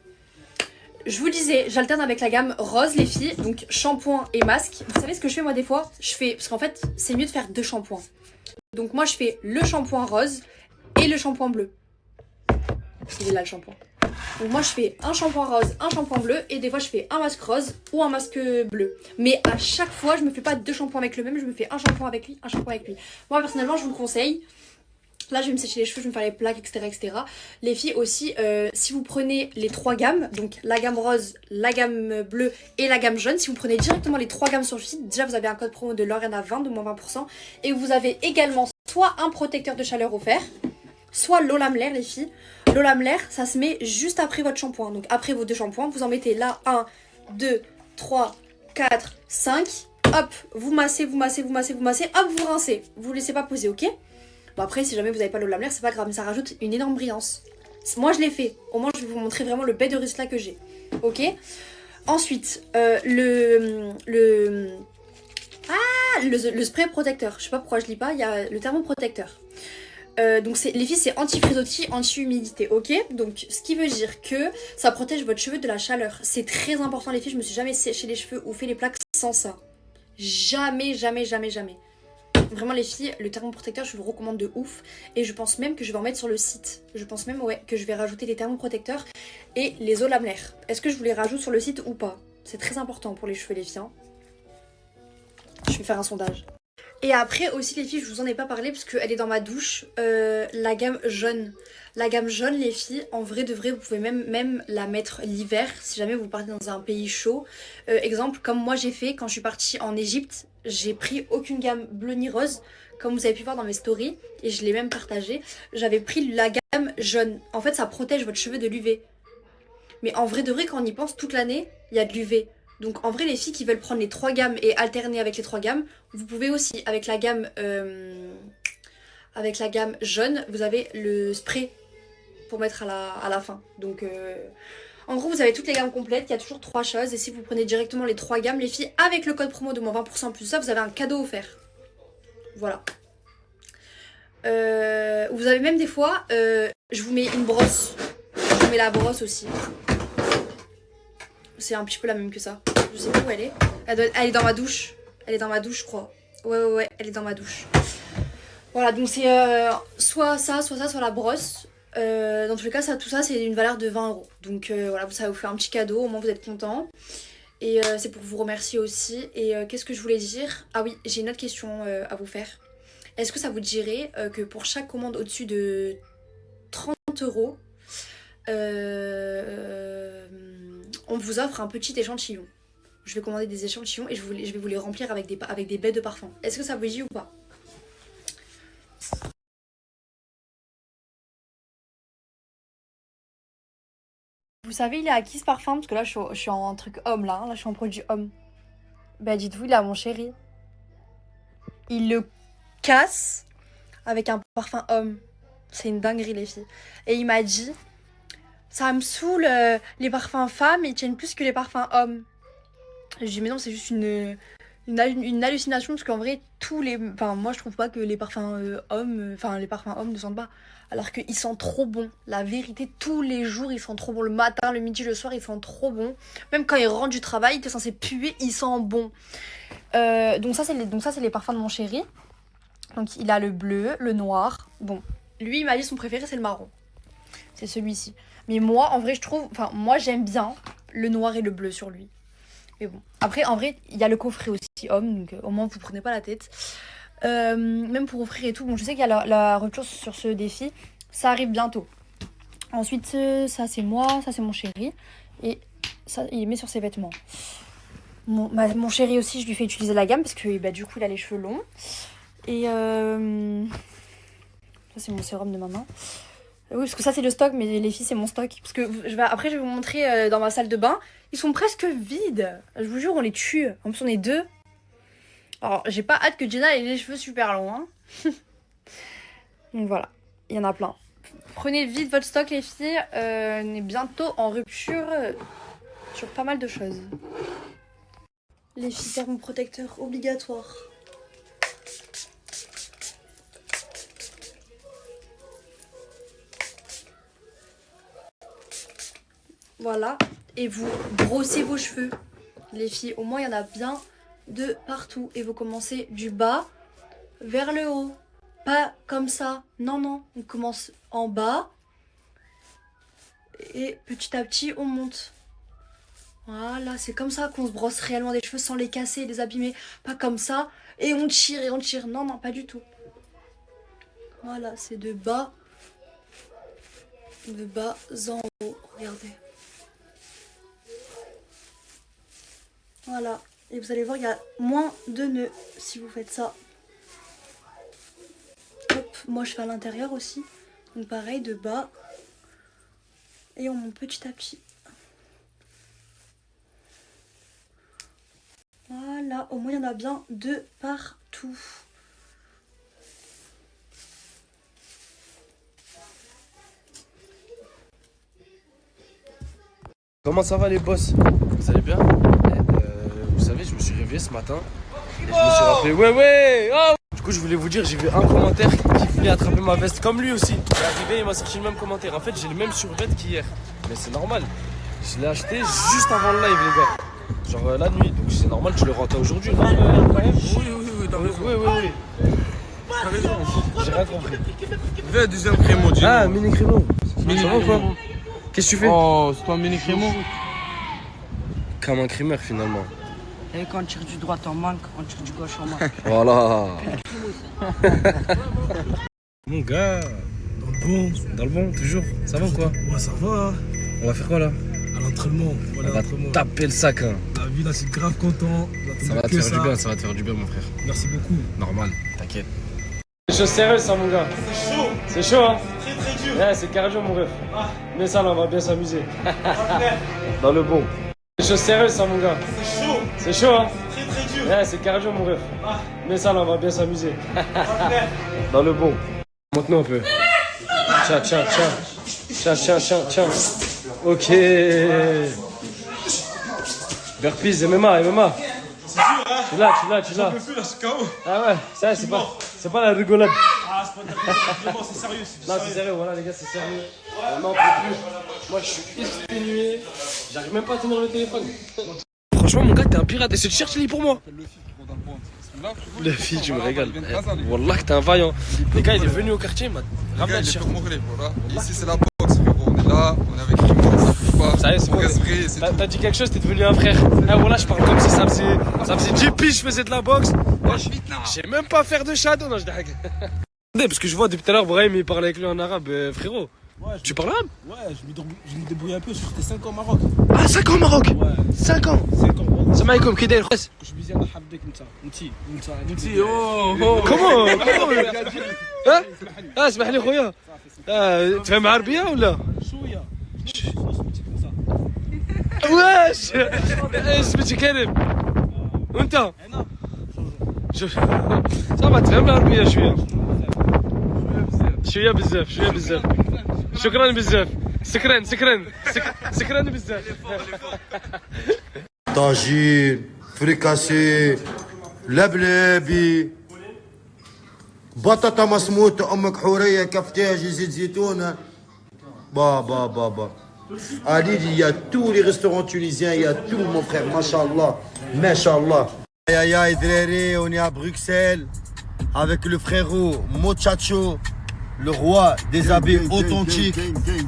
Je vous disais, j'alterne avec la gamme rose, les filles. Donc, shampoing et masque. Vous savez ce que je fais, moi, des fois? Parce qu'en fait, c'est mieux de faire 2 shampoings. Donc, moi, je fais le shampoing rose et le shampoing bleu. Il est là, le shampoing. Donc, moi, je fais un shampoing rose, un shampoing bleu. Et des fois, je fais un masque rose ou un masque bleu. Mais à chaque fois, je me fais pas 2 shampoings avec le même. Je me fais un shampoing avec lui, un shampoing avec lui. Moi, personnellement, je vous le conseille. Là, je vais me sécher les cheveux, je vais me faire les plaques, etc. etc. Les filles aussi, si vous prenez les 3 gammes, donc la gamme rose, la gamme bleue et la gamme jaune, si vous prenez directement les 3 gammes sur le site, déjà vous avez un code promo de Lauriana20 de moins 20%. Et vous avez également soit un protecteur de chaleur offert, soit l'eau lamellaire, les filles. L'eau lamellaire, ça se met juste après votre shampoing. Donc après vos 2 shampoings, vous en mettez là 1, 2, 3, 4, 5. Hop, vous massez, vous massez, vous massez, vous massez. Hop, vous rincez. Vous ne laissez pas poser, ok? Bon après, si jamais vous n'avez pas l'eau lamellaire, c'est pas grave, mais ça rajoute une énorme brillance. Moi, je l'ai fait. Au moins, je vais vous montrer vraiment le bête de résultat que j'ai. Ok? Ensuite, le spray protecteur. Je sais pas pourquoi je lis pas, il y a le thermoprotecteur. Donc les filles, c'est anti-frisottis, anti-humidité, ok? Donc ce qui veut dire que ça protège votre cheveu de la chaleur. C'est très important, les filles, je me suis jamais séché les cheveux ou fait les plaques sans ça. Jamais, jamais, jamais, jamais. Vraiment les filles, le thermoprotecteur je vous le recommande de ouf. Et je pense même que je vais en mettre sur le site. Je pense même que je vais rajouter les thermoprotecteurs et les eaux lamaires. Est-ce que je vous les rajoute sur le site ou pas? C'est très important pour les cheveux les filles. Hein. Je vais faire un sondage. Et après aussi les filles, je vous en ai pas parlé parce qu'elle est dans ma douche, la gamme jaune. La gamme jaune les filles, en vrai de vrai, vous pouvez même la mettre l'hiver si jamais vous partez dans un pays chaud. Exemple, comme moi j'ai fait quand je suis partie en Égypte, j'ai pris aucune gamme bleue ni rose, comme vous avez pu voir dans mes stories, et je l'ai même partagé. J'avais pris la gamme jaune. En fait ça protège votre cheveu de l'UV. Mais en vrai de vrai, quand on y pense, toute l'année, il y a de l'UV. Donc en vrai les filles qui veulent prendre les 3 gammes et alterner avec les 3 gammes, vous pouvez aussi avec la gamme jaune, vous avez le spray pour mettre à la fin. Donc en gros vous avez toutes les gammes complètes, il y a toujours 3 choses et si vous prenez directement les 3 gammes les filles avec le code promo de moins 20% plus ça, vous avez un cadeau offert. Voilà. Vous avez même des fois, je vous mets une brosse, je vous mets la brosse aussi. C'est un petit peu la même que ça. Je sais pas où elle est. Elle est dans ma douche. Elle est dans ma douche, je crois. Ouais, elle est dans ma douche. Voilà, donc c'est soit ça, soit la brosse. Dans tous les cas, tout ça, c'est une valeur de 20 €. Donc voilà, ça va vous faire un petit cadeau. Au moins, vous êtes contents. Et c'est pour vous remercier aussi. Et qu'est-ce que je voulais dire? Ah oui, j'ai une autre question à vous faire. Est-ce que ça vous dirait que pour chaque commande au-dessus de 30 €, on vous offre un petit échantillon? Je vais commander des échantillons et je vais vous les remplir avec des baies de parfum. Est-ce que ça vous dit ou pas? Vous savez il est à qui ce parfum? Parce que là je suis en truc homme là, je suis en produit homme. Bah dites-vous il est à mon chéri. Il le casse avec un parfum homme. C'est une dinguerie les filles. Et il m'a dit... Ça me saoule, les parfums femmes, ils tiennent plus que les parfums hommes. Je dis mais non, c'est juste une hallucination parce qu'en vrai, moi je trouve pas que les parfums hommes, les parfums hommes ne sentent pas. Alors qu'ils sentent trop bon. La vérité, tous les jours, ils sentent trop bon. Le matin, le midi, le soir, ils sentent trop bon. Même quand ils rentrent du travail, t'es censé puer, ils sentent bon. Donc ça, c'est les parfums de mon chéri. Donc il a le bleu, le noir. Bon, lui, il m'a dit son préféré, c'est le marron. C'est celui-ci. Mais moi, en vrai, moi, j'aime bien le noir et le bleu sur lui. Mais bon. Après, en vrai, il y a le coffret aussi homme, donc au moins, vous prenez pas la tête. Même pour offrir et tout. Bon, je sais qu'il y a la rupture sur ce défi. Ça arrive bientôt. Ensuite, ça, c'est moi. Ça, c'est mon chéri. Et ça, il met sur ses vêtements. Mon chéri aussi, je lui fais utiliser la gamme parce que bah, du coup, il a les cheveux longs. Et ça, c'est mon sérum de maman. Oui, parce que ça c'est le stock, mais les filles c'est mon stock. Parce que après je vais vous montrer dans ma salle de bain. Ils sont presque vides. Je vous jure, on les tue. En plus on est 2. Alors j'ai pas hâte que Jenna ait les cheveux super longs. Hein. Donc voilà, il y en a plein. Prenez vite votre stock les filles. On est bientôt en rupture sur pas mal de choses. Les filles, thermoprotecteur obligatoire. Voilà, et vous brossez vos cheveux, les filles. Au moins, il y en a bien de partout. Et vous commencez du bas vers le haut. Pas comme ça. Non, non. On commence en bas. Et petit à petit, on monte. Voilà, c'est comme ça qu'on se brosse réellement des cheveux sans les casser et les abîmer. Pas comme ça. Et on tire et on tire. Non, non, pas du tout. Voilà, c'est de bas en haut. Regardez. Voilà, et vous allez voir, il y a moins de nœuds si vous faites ça. Hop, moi je fais à l'intérieur aussi. Donc pareil, de bas. Et on monte petit à petit. Voilà, au moins il y en a bien de partout. Comment ça va les boss? Vous allez bien? Vous savez, je me suis réveillé ce matin et je me suis rappelé, ouais, oh. Du coup, je voulais vous dire, j'ai vu un commentaire qui voulait attraper ma veste comme lui aussi. Il est arrivé, il m'a sorti le même commentaire. En fait, j'ai le même survêt qu'hier, mais c'est normal. Je l'ai acheté juste avant le live, les gars. Genre la nuit, donc c'est normal, tu le rentres aujourd'hui. Non, Oui, t'as raison. Oui. T'as raison. J'ai rien compris. Fais deuxième crémeau, dis-nous. Ah, mini crémeau. Ça va ou quoi? Qu'est-ce que tu fais? Oh, c'est toi un mini crémeau? Comme un crémeur finalement. Et quand on tire du droit en manque, on tire du gauche en manque. Voilà. Mon gars, dans le bon, toujours. Ça va ou quoi? Ouais, ça va. On va faire quoi là? À l'entraînement. On va taper le sac. Hein. La vie là, je suis grave content. Ça va te faire du bien, ça va te faire du bien, mon frère. Merci beaucoup. Normal, t'inquiète. C'est chaud sérieux ça, mon gars. C'est chaud. C'est chaud, hein? Très dur. Ouais, c'est cardio, mon ref. Ah. Mais ça, là, on va bien s'amuser. Dans le bon. C'est chaud sérieux ça, mon gars. C'est chaud. C'est chaud, hein? Très dur. Ouais, c'est cardio, mon ref. Ah. Mais ça, là, on va bien s'amuser. Dans le bon. Montre-nous un peu. Tiens. Ok. Burpees, MMA. C'est dur, hein? Tu l'as. J'en peux plus là, je suis KO. Ah ouais, ça, c'est pas la rigolade. Ah, c'est pas de la c'est sérieux. Non, c'est sérieux, voilà, les gars, c'est sérieux. On n'en peut plus. Moi, je suis exténué. J'arrive même pas à tenir le téléphone. Franchement, mon gars, t'es un pirate. Et ce t-shirt, il est pour moi. Le fille, tu me régales. Wallah, que t'es un vaillant. Les gars, il est venu au quartier, man. Ramène le t-shirt. Ici, c'est la boxe, frérot. On est là, on est avec Rimo, ça bouge pas. Ça y est, c'est bon. T'as dit quelque chose, t'es devenu un frère. Ah, voilà, je parle comme si ça faisait 10 piges, je faisais de la boxe. Je sais même pas faire de shadow, non, je dingue. Parce que je vois depuis tout à l'heure, Brahim, il parle avec lui en arabe, frérot. Ouais, tu parles arabe? Ouais, je me débrouille un peu sur tes 5 ans au Maroc. Ah, 5 ans au Maroc? Ouais. 5 ans? 5 ans. Salam alaikum, كي داير خويا؟ Je suis busy على حبك انت oh comment ها؟ اسمح لي خويا. تفهم عربية ولا؟ شوية. واش؟ سميتي كريم. وانت؟ شوف صافا تفهم العربية شوية. شوية بزاف. شكرا بزاف. سكران بزاف. طاجين فريكاسي لبلابي بطاطا مسموطة أمك حورية كفتاج زيت زيتونة با À Lille, il y a tous les restaurants tunisiens, il y a tout mon frère, mashallah, mashallah. Aïe Dréré, on est à Bruxelles avec le frérot Mochacho, le roi des habits authentiques.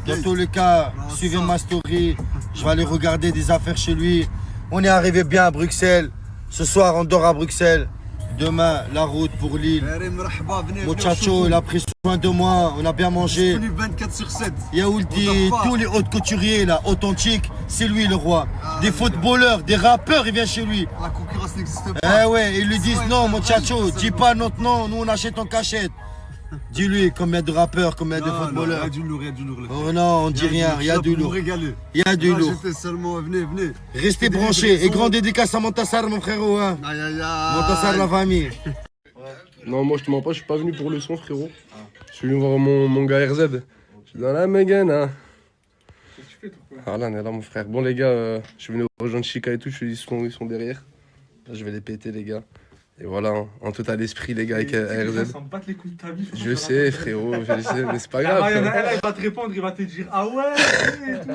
Dans tous les cas, suivez ma story, je vais aller regarder des affaires chez lui. On est arrivé bien à Bruxelles. Ce soir, on dort à Bruxelles. Demain, la route pour Lille. Mochacho, il a pris soin de moi. On a bien mangé. 24/7. Yaouldi, tous les hautes couturiers là, authentiques, c'est lui le roi. Des footballeurs, des rappeurs, il vient chez lui. La concurrence n'existe pas. Eh ouais, ils lui disent non, Mochacho, dis pas notre nom, nous on achète en cachette. Dis-lui combien de rappeurs, combien de footballeurs. Il y a du lourd. Oh non, on dit rien, il y a du lourd. Il y a du lourd. J'étais seulement, venez. Restez branchés. Et grande dédicace à Montassar, mon frérot. Hein. Montassar, la famille. Non, moi je te mens pas, je suis pas venu pour le son, frérot. Je suis venu voir mon gars RZ. Je suis dans la Mégane, hein. Qu'est-ce que tu fais, toi? Ah là, on est là, mon frère. Bon, les gars, je suis venu rejoindre Chica et tout, ils sont derrière. Là, je vais les péter, les gars. Et voilà, hein, en total esprit, les gars, avec RZ. Je sais, frérot, je sais, mais c'est pas grave. Il y en a un là, il va te répondre, il va te dire ah ouais, et tout.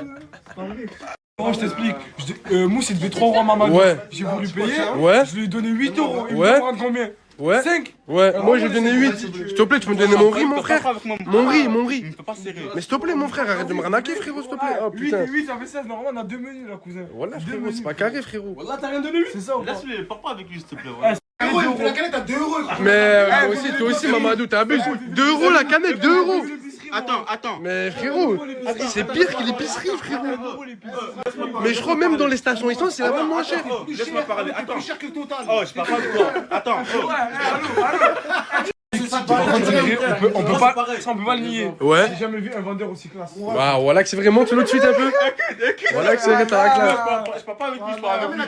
C'est pas vrai. Je t'explique. Mousse, il devait 3 euros à Mamadou. Ouais. J'ai voulu payer. Ouais. Je lui ai donné 8 euros. Il Ouais. me demande combien? Ouais. 5. Ouais, moi j'ai donné 8. S'il te plaît, tu peux me donner mon riz, mon frère. Mon riz. Il peut pas serrer. Mais s'il te plaît, mon frère, arrête de me ranaquer, frérot, s'il te plaît. Oh 8 putain. et 8, ça fait 16. Normalement, on a 2 menus là, cousin. Voilà, frérot, c'est pas carré, frérot. Wallah, t'as rien donné 8. C'est ça ou pas? Laisse-le, parle pas avec lui, s'il te plaît. La canette à 2 euros. Mais toi aussi, Mamadou, t'abuses. 2 euros la canette, 2 euros. Attends. Mais frérot, c'est pire que l'épicerie, frérot. Mais je crois même dans les stations essence, c'est la même moins chère. Laisse-moi parler. Attends. Plus cher que le total. Oh, je parle pas de toi. Attends. On peut pas le nier. Ouais. J'ai jamais vu un vendeur aussi classe. Waouh, voilà que c'est vraiment, tu l'as de suite un peu. Voilà que c'est vrai, t'as la classe. Je parle pas avec lui, je parle avec lui.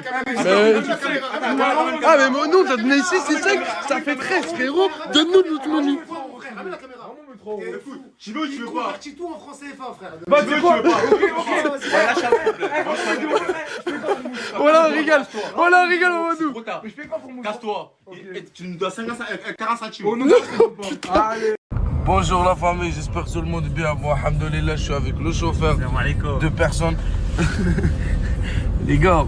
Ah, mais nous, t'as donné 6 et 5, ça fait 13, frérot. Donne-nous notre menu. Chilo, tu veux quoi? Convertis tout en français CFA, frère. Bah, tu veux quoi? Voilà, on rigole. Voilà, on rigole, Mamadou. Mais je fais quoi pour mon Casse-toi. Tu nous dois 40 centimes. Allez. Bonjour la famille, j'espère que tout le monde est bien. Moi, alhamdoulilah, je suis avec le chauffeur. 2 personnes. Les gars,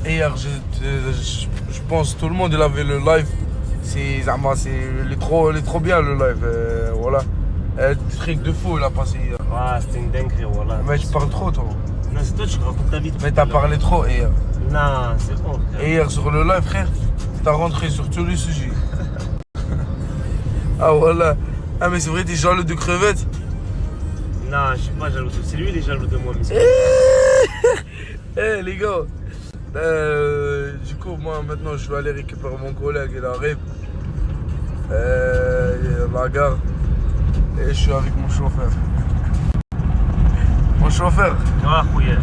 Hier, je pense tout le monde il avait le live. Il est trop bien le live. Voilà. Des trucs de fou il a passé hier. Ouais, c'était une dinguerie, voilà. Mais tu parles trop toi. Non, c'est toi, tu racontes ta vie. Mais t'as parlé trop hier. Non, c'est bon. Et hier sur le live, frère, t'as rentré sur tous les sujets. Ah voilà. Ah mais c'est vrai, t'es jaloux de crevettes? Non, je suis pas jaloux. C'est lui qui est jaloux de moi, mais Eh les gars, du coup moi maintenant je vais aller récupérer mon collègue, il arrive à la gare et je suis avec mon chauffeur. Mon chauffeur. واخويا.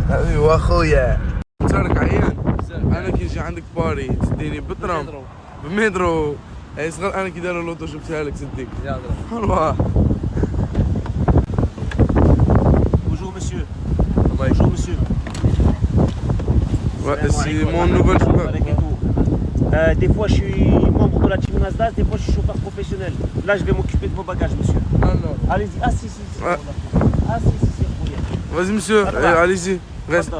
حبيبي واخويا. تسالك عيان. انا كي يجي عندك باري تديني بترام بمترو. اي صغر انا كي داير اللوطو جبتها لك صدق. يلا. Bonjour monsieur. Bonjour monsieur. Ouais, c'est mon nouvel chauffeur. Des fois je suis membre de la team Nasdaq, des fois je suis chauffeur professionnel. Là je vais m'occuper de vos bagages monsieur. Ah non. Allez-y. Ah si. Ouais. Ah si. Vas-y monsieur, allez-y. Reste.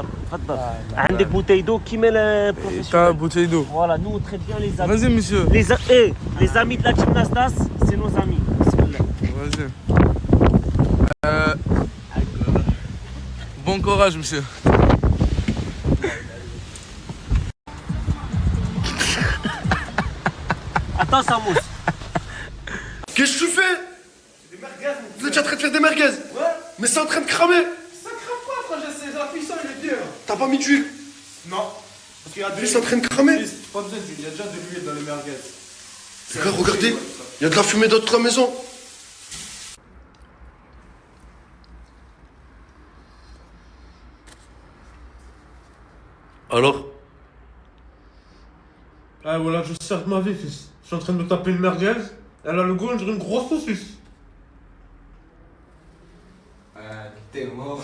عندك bouteille d'eau qui met le professionnel. T'as bouteille d'eau. Voilà, nous on traite bien les amis. Vas-y monsieur. Les amis de la team Nasdaq, c'est nos amis. Vas-y. Bon courage monsieur. Attends Samous. Qu'est-ce que tu fais? Des merguez. Vous êtes en train de faire des merguez? Ouais. Mais c'est en train de cramer. Ça crame pas, frère, c'est la cuisson, il est bien. T'as pas mis d'huile? Non. Parce qu'il y a L'huile c'est en train de cramer. Pas besoin d'huile, il y a déjà de l'huile dans les merguez. Les gars, regardez, il y a de la fumée dans toute la maison. Alors? Ah voilà, je sers de ma vie, fils. Je suis en train de me taper une merguez. Elle a le goût d'une grosse saucisse. T'es mort.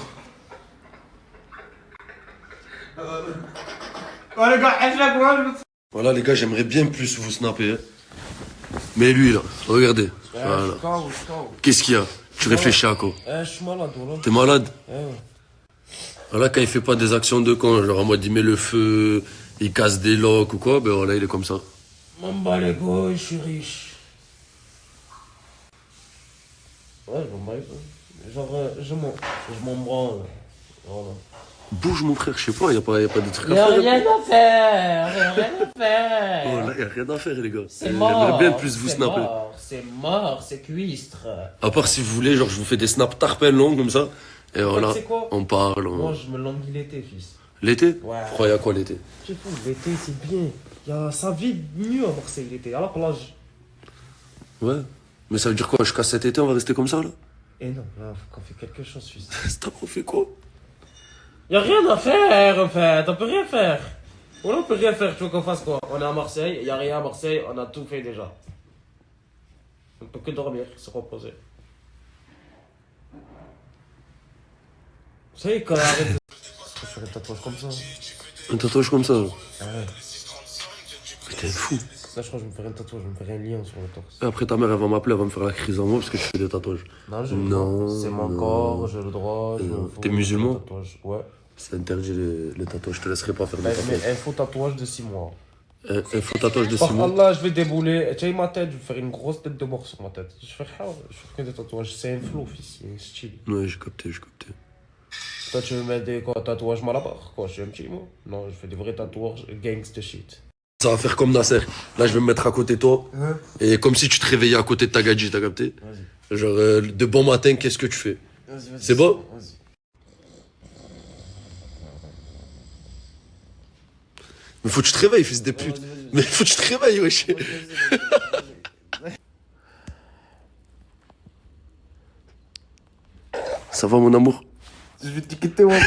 Oh les gars, Voilà les gars, j'aimerais bien plus vous snapper. Hein. Mais lui là, regardez. Voilà. Qu'est-ce qu'il y a? Tu réfléchis à quoi? Je suis malade, voilà. T'es malade? Ouais. Voilà, quand il fait pas des actions de con, genre en mode il met le feu, il casse des locs ou quoi, ben voilà, il est comme ça. M'en bats les couilles, je suis riche. Ouais, je m'en bats les couilles. Genre, je m'en branle. Voilà. Bouge mon frère, je sais pas, y a pas des trucs à Y'a faire. rien à faire, y'a rien à faire. Oh là, y a rien à faire les gars. C'est mort. J'aimerais bien plus vous snapper. C'est mort, c'est cuistre. À part si vous voulez, genre je vous fais des snaps tarpelles longs comme ça. Et voilà, tu sais quoi? on parle. Moi, je me languis l'été, fils. L'été? Ouais. Tu croyais à quoi l'été? Je sais pas, l'été, c'est bien. Ça vit mieux à Marseille l'été, à la plage. Ouais. Mais ça veut dire quoi? Jusqu'à cet été, on va rester comme ça là? Et non, là, faut qu'on fait quelque chose, fils. Stop, on fait quoi? Y'a rien à faire, en fait. On peut rien faire. On peut rien faire. Tu veux qu'on fasse quoi? On est à Marseille, y'a rien à Marseille, on a tout fait déjà. On peut que dormir, se reposer. Vous savez, quand on arrête de... Je ferai un tatouage comme ça. Un tatouage comme ça? Ouais. Mais t'es fou. Là, je crois que je me ferai un tatouage, je me ferai un lion sur le torse. Et après ta mère, elle va m'appeler, elle va me faire la crise en moi parce que je fais des tatouages. Non, je Non. c'est mon corps, j'ai le droit. T'es musulman? Ouais. C'est interdit les tatouages, je te laisserai pas faire des tatouages. Mais un faux tatouage de 6 mois. Un faux tatouage de 6 Par mois? Allah, je vais débouler. Tu sais, ma tête, je vais faire une grosse tête de mort sur ma tête. Je fais que des tatouages. C'est un flow, fils, c'est un style. Ouais, j'ai capté. Toi, tu veux mettre des tatouages malabar, quoi? Je suis un petit mot. Non, je fais des vrais tatouages gangsta shit. Ça va faire comme Nasser. Là, je vais me mettre à côté de toi. Hein? Et comme si tu te réveillais à côté de ta gadji, t'as capté? Vas-y. Genre, de bon matin, qu'est-ce que tu fais? Vas-y. C'est bon? Vas-y. Mais faut que tu te réveilles, fils de pute. Mais faut que tu te réveilles, wesh. Ça va, mon amour? Je vais t'écouter, moi.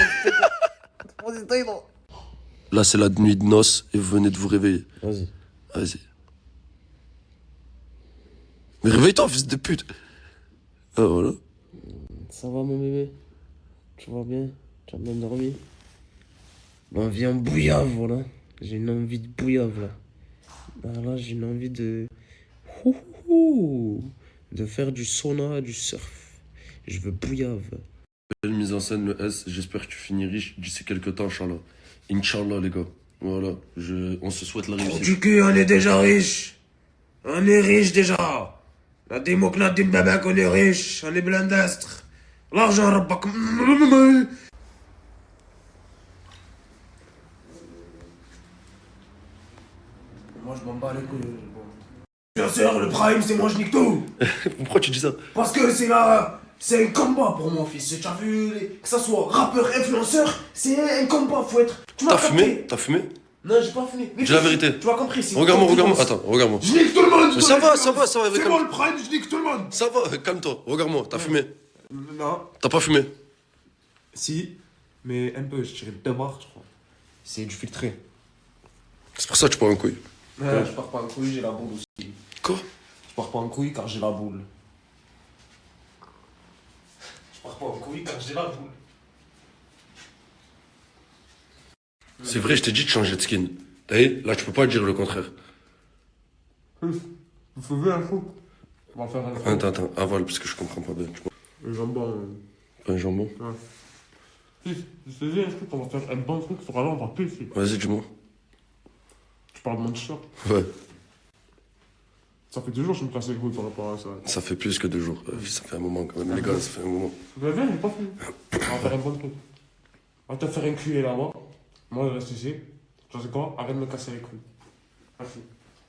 Là, c'est la nuit de noces et vous venez de vous réveiller. Vas-y. Mais réveille-toi, fils de pute. Ah, voilà. Ça va, mon bébé? Tu vas bien? Tu as bien dormi? Ben, viens bouillave, voilà. J'ai une envie de bouillave, là. Ben, là, j'ai une envie de... de faire du sauna, du surf. Je veux bouillave. Belle mise en scène, le S. J'espère que tu finis riche d'ici quelques temps, Inch'Allah. Inch'Allah, les gars. Voilà. On se souhaite la réussite. Du cul, on est déjà riche. On est riche déjà. La démocrate d'une babak, on est riche. On est blandastre. L'argent, rabbak. Moi, je m'en bats les couilles. Bien sûr, le prime, c'est moi, je nique tout. Pourquoi tu dis ça? Parce que c'est un combat pour mon fils. Tu as vu, que ça soit rappeur, influenceur, c'est un combat, faut être. T'as fumé? T'as fumé? Non, j'ai pas fumé. Dis la vérité. Tu as compris, c'est Regarde-moi. Attends, regarde-moi. Je nique tout le monde. Ça va. C'est moi le prime, je nique tout le monde. Ça va, calme-toi. Regarde-moi, t'as fumé? Non. T'as pas fumé? Si, mais un peu, je tirais 2 barres, je crois. C'est du filtré. C'est pour ça que tu pars en couille. Ouais, je pars pas en couille, j'ai la boule aussi. Quoi? Je pars pas en couille car j'ai la boule. Je pars pas en couille car j'ai la boule. C'est vrai, je t'ai dit de changer de skin. T'as vu? Là, tu peux pas dire le contraire. Vous faisiez un fou. On va faire un fou. Attends, avale, parce que je comprends pas bien. Un jambon. Un jambon? Ouais. Je te dis un truc, on va faire un bon truc sur la lampe en plus. Vas-y, dis-moi. Tu parles de mon t-shirt? Ouais. Ça fait 2 jours que je me casse les couilles par rapport à ça. Ça fait plus que 2 jours. Ça fait un moment quand même, les gars, ça fait un moment. Vous avez j'ai pas fini. On va faire un bon truc. On va te faire un QA là-bas. Moi, je reste ici. Tu sais quoi? Arrête de me casser les couilles. Merci.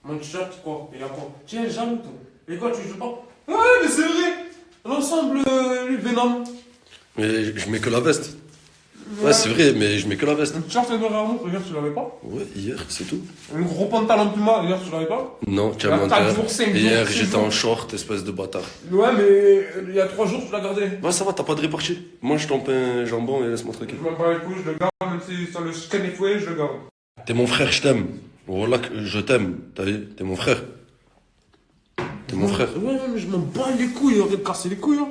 Mon t-shirt, quoi? Il y a quoi? Tiens, jaloux, toi. Et quoi, tu joues pas? Ouais, mais c'est vrai! L'ensemble, Venom. Mais je mets que la veste. Ouais, c'est vrai, mais je mets que la veste. Le t-shirt est noir et armure, hier, tu l'avais pas? Ouais, hier, c'est tout. Le gros pantalon Puma, hier, tu l'avais pas? Non, tu as Il y a 4 jours, 5 jours, hier, 6 j'étais jours. en short, espèce de bâtard. Ouais, mais il y a 3 jours, tu l'as gardé. Ouais, ça va, t'as pas de répartie. Moi, je t'en paie un jambon et laisse-moi tranquille. Je m'en bats les couilles, je le garde, même si ça le scan est fouet, je le garde. T'es mon frère, je t'aime. Voilà, je t'aime. T'as vu? T'es mon frère. T'es mon frère. Ouais, mais je m'en bats les couilles, arrête de casser les couilles. Hein.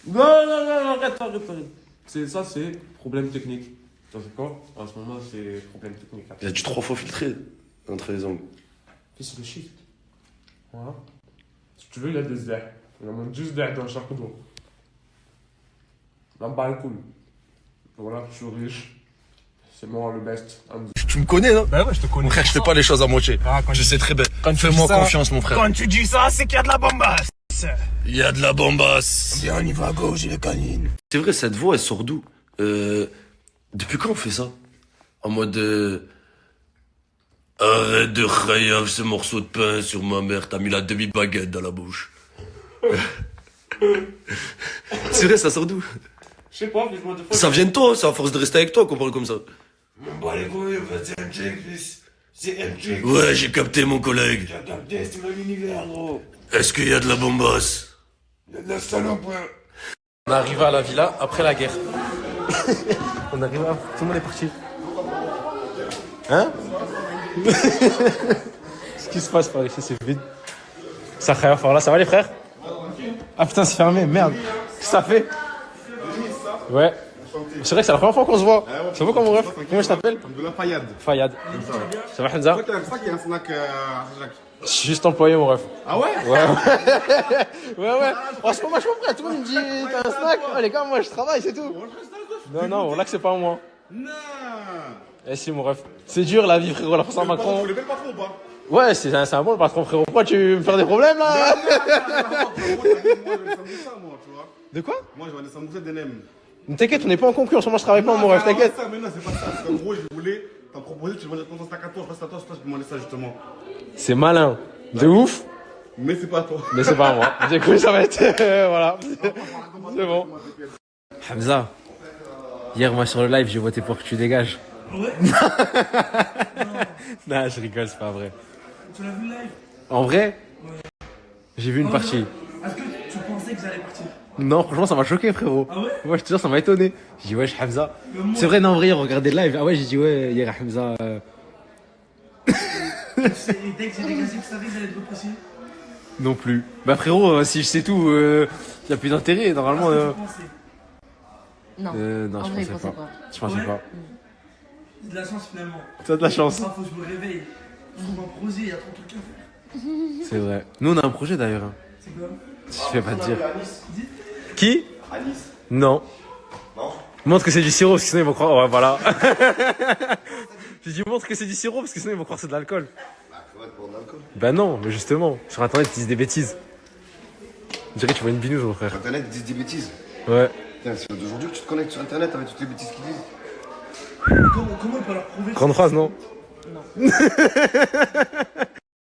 Non, arrête. Ça, c'est problème technique. Tu sais quoi? En ce moment, c'est problème technique. Il y a du 3 fois filtré entre les angles. Fais sur le shift. Voilà. Si tu veux, il y a des airs. Il y en a juste d'air dans chaque dos. M'en bats les couilles. Voilà, je suis riche. C'est moi le best. Tu me connais, non? Bah ouais, je te connais. Mon frère, je fais pas les choses à moitié. Je sais très bien. Fais-moi confiance, mon frère. Quand tu dis ça, c'est qu'il y a de la bombasse. Il y a de la bombasse. Bien, on y va à gauche, j'ai le canine. C'est vrai, cette voix, elle sort d'où? Depuis quand on fait ça? En mode... Arrête de khayaf ce morceau de pain sur ma mère, t'as mis la demi-baguette dans la bouche. C'est vrai, ça sort d'où? Je sais pas, dis-moi deux fois. Ça vient de toi, c'est à force de rester avec toi qu'on parle comme ça. Bah les couilles, c'est un trick, c'est un trick. Ouais, j'ai capté mon collègue. J'ai capté, c'est mon univers, gros. Est-ce qu'il y a de la bombasse? Il y a de la salope, ouais. On est arrivé à la villa après la guerre. On arrive à... Tout le monde est parti. Hein? Ce qui se passe par ici, c'est vide. Ça khayaf, là, ça va les frères? Ah putain, c'est fermé, merde. Qu'est-ce que ça fait? Ouais. C'est vrai que c'est la première fois qu'on se voit. Ça va comment, ref? Comment je t'appelle? Fayad. Fayad. Ça va, Hamza? C'est ça qu'il y a un snack Je suis juste employé, mon ref. Ah ouais? Ouais. Franchement, moi je suis prêt. Tout le monde me dit t'as un snack? Oh, les gars, moi je travaille, c'est tout. Non, là que c'est pas moi. Non. Eh si, mon ref. C'est dur la vie, frérot, la France à Macron. Vous le bel patron ou pas? Ouais, c'est un bon le patron, frérot. Pourquoi tu veux me faire des problèmes là? Moi, je vais descendre ça, moi, tu vois. De quoi? Moi, je vais descendre ça d'NM. T'inquiète, on n'est pas en concurrence, moi je travaille pas, mon ref, t'inquiète. Mais non, c'est pas ça. En gros, je voulais t'en proposer, tu vas ton snack à toi. Je passe à toi, je te demandais ça justement. C'est malin. De ouf. Mais c'est pas toi. Mais c'est pas moi. Du coup, ça va être. Voilà. C'est bon. Hamza, hier, moi sur le live, j'ai voté pour que tu dégages. Ouais? Non, je rigole, c'est pas vrai. Tu l'as vu live? En vrai? Ouais. J'ai vu une partie. Est-ce que tu pensais que j'allais partir? Non, franchement, ça m'a choqué, frérot. Ah ouais? Ouais, je te jure, ça m'a étonné. J'ai dit, wesh, Hamza. C'est vrai, non, en vrai, regardez le live. Ah ouais, j'ai dit, ouais, hier, Hamza. Dès que j'ai dégagé, vous savez que j'allais être repassé? Non plus. Bah, frérot, si je sais tout, y a plus d'intérêt, normalement. Non, non, en je vrai, pensais il pas. pas. Je pensais pas. J'ai de la chance finalement. T'as de la chance. Faut que je me réveille. Faut mon projet, il y a trop de trucs à faire. C'est vrai. Nous, on a un projet d'ailleurs. C'est quoi? Je vais pas te dire. À Nice. Qui? À Nice. Non. Non. Montre que c'est du sirop, parce que sinon ils vont croire. Ouais, voilà. J'ai dit montre que c'est du sirop, parce que sinon ils vont croire que c'est de l'alcool. Bah, crevette pour de l'alcool. Bah non, mais justement, sur internet ils disent des bêtises. Je dirais que tu vois une binouse, mon frère. Sur internet, ils disent des bêtises. Ouais. Putain, c'est d'aujourd'hui que tu te connectes sur internet avec toutes les bêtises qu'ils disent. Comment il peut leur prouver? Grande phrase, non?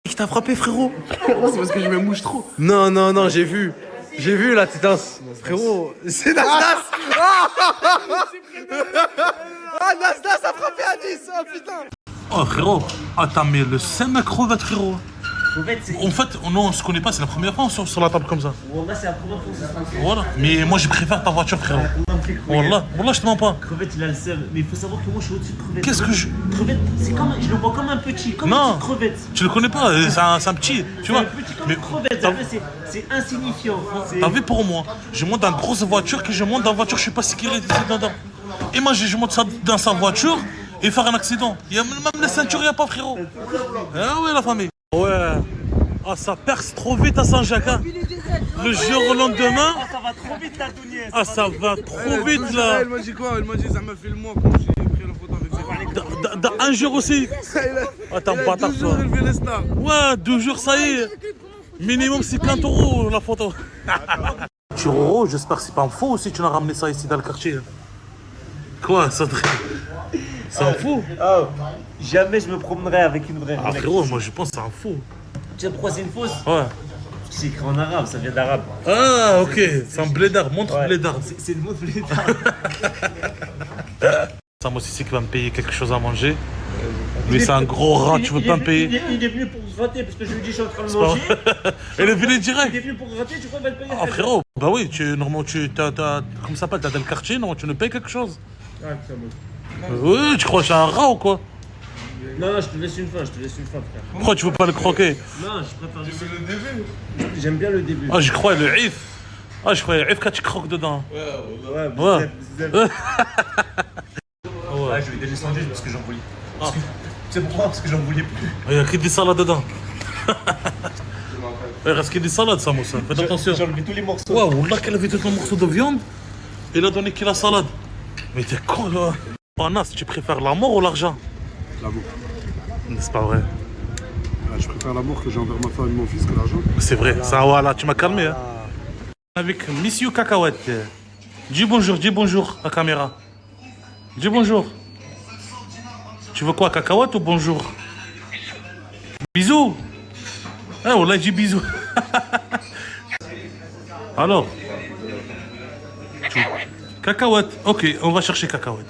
Qui t'a frappé, frérot? Frérot, c'est parce que je me mouche trop. Non, non, non, j'ai vu. J'ai vu la tétasse. Frérot, c'est Nasdas. Ah, Nasdas a frappé à 10. Oh putain. Oh frérot, attends mais le scène à crevette frérot. En fait, non, on se connaît pas, c'est la première fois sur la table comme ça. Wallah, c'est la première fois que ça se passe. Voilà, mais moi je préfère ta voiture frérot. Wallah, je te mens pas. Crevette, il a le seum, mais il faut savoir que moi je suis au-dessus de Crevette. Qu'est-ce que je... Crevette, c'est comme, je le vois comme un petit, comme une petite crevette. Tu le connais pas, c'est un petit, tu vois. Un petit comme une crevette, c'est insignifiant. T'as vu pour moi, je monte dans une grosse voiture, que je monte dans la voiture, je suis pas sécurisé dedans. Imagine, je monte ça dans sa voiture et faire un accident. Il y a même la ceinture, il n'y a pas frérot. Ah ouais la famille. Ouais. Ah ça perce trop vite à Saint-Jacques. Hein. Le jour au lendemain. Ça va trop vite la Douniès. Ah ça va trop vite là. Elle m'a dit quoi? Elle m'a dit ça m'a fait le mois quand j'ai pris la photo avec ses Dans un jour aussi. Attends, bâtard toi. Elle fait les stars. Ouais, 2 jours ça y est. Minimum 50 € la photo. Churro, j'espère que c'est pas un faux aussi, tu n'as ramené ça ici dans le quartier. Quoi, ça c'est un faux? Oh, jamais je me promènerai avec une vraie. Ah frérot, moi je pense que c'est un faux. Tu sais pourquoi c'est une fausse? Ouais. C'est écrit en arabe, ça vient d'arabe. Ah ok, c'est un blédard, montre ouais. Blédard. C'est le mot blédard. Ça moi c'est qui va me payer quelque chose à manger. Mais c'est un gros rat, tu veux pas me payer? Il est venu pour gratter parce que je lui ai dit je suis en train de manger. Il est venu direct. Il est venu pour gratter, tu crois qu'il va te payer? Ah frérot, bah oui, normalement comment ça s'appelle, t'as dans le quartier, non, tu nous payes quelque chose. Ah, c'est bon. Oui, tu crois que c'est un rat ou quoi? Non, je te laisse une fin, frère. Pourquoi tu veux pas le croquer? Non, je préfère juste le début. J'aime bien le début. Ah, je crois le if. Ah, je croyais le if quand tu croques dedans. Ouais. Ah, je vais déjà descendu parce que j'en voulais. Tu sais pourquoi? Parce que j'en voulais plus. Il y a que des salades dedans. Il reste que des salades, ça, Moussa. Faites attention. J'ai enlevé tous les morceaux. Waouh, là qu'elle avait tous les morceaux de viande. Il a donné que la salade. Mais t'es con, là. Oh, Nas, tu préfères la mort ou l'argent? L'amour. C'est pas vrai. Je préfère l'amour que j'ai envers ma femme et mon fils que l'argent. C'est vrai. Ça, voilà, tu m'as calmé. Hein. Avec Monsieur Cacahuète. Dis bonjour à la caméra. Dis bonjour. Tu veux quoi, cacahuète ou bonjour? Bisous. Ah, on l'a dit bisous. Alors. Cacahuète. Ok, on va chercher cacahuète.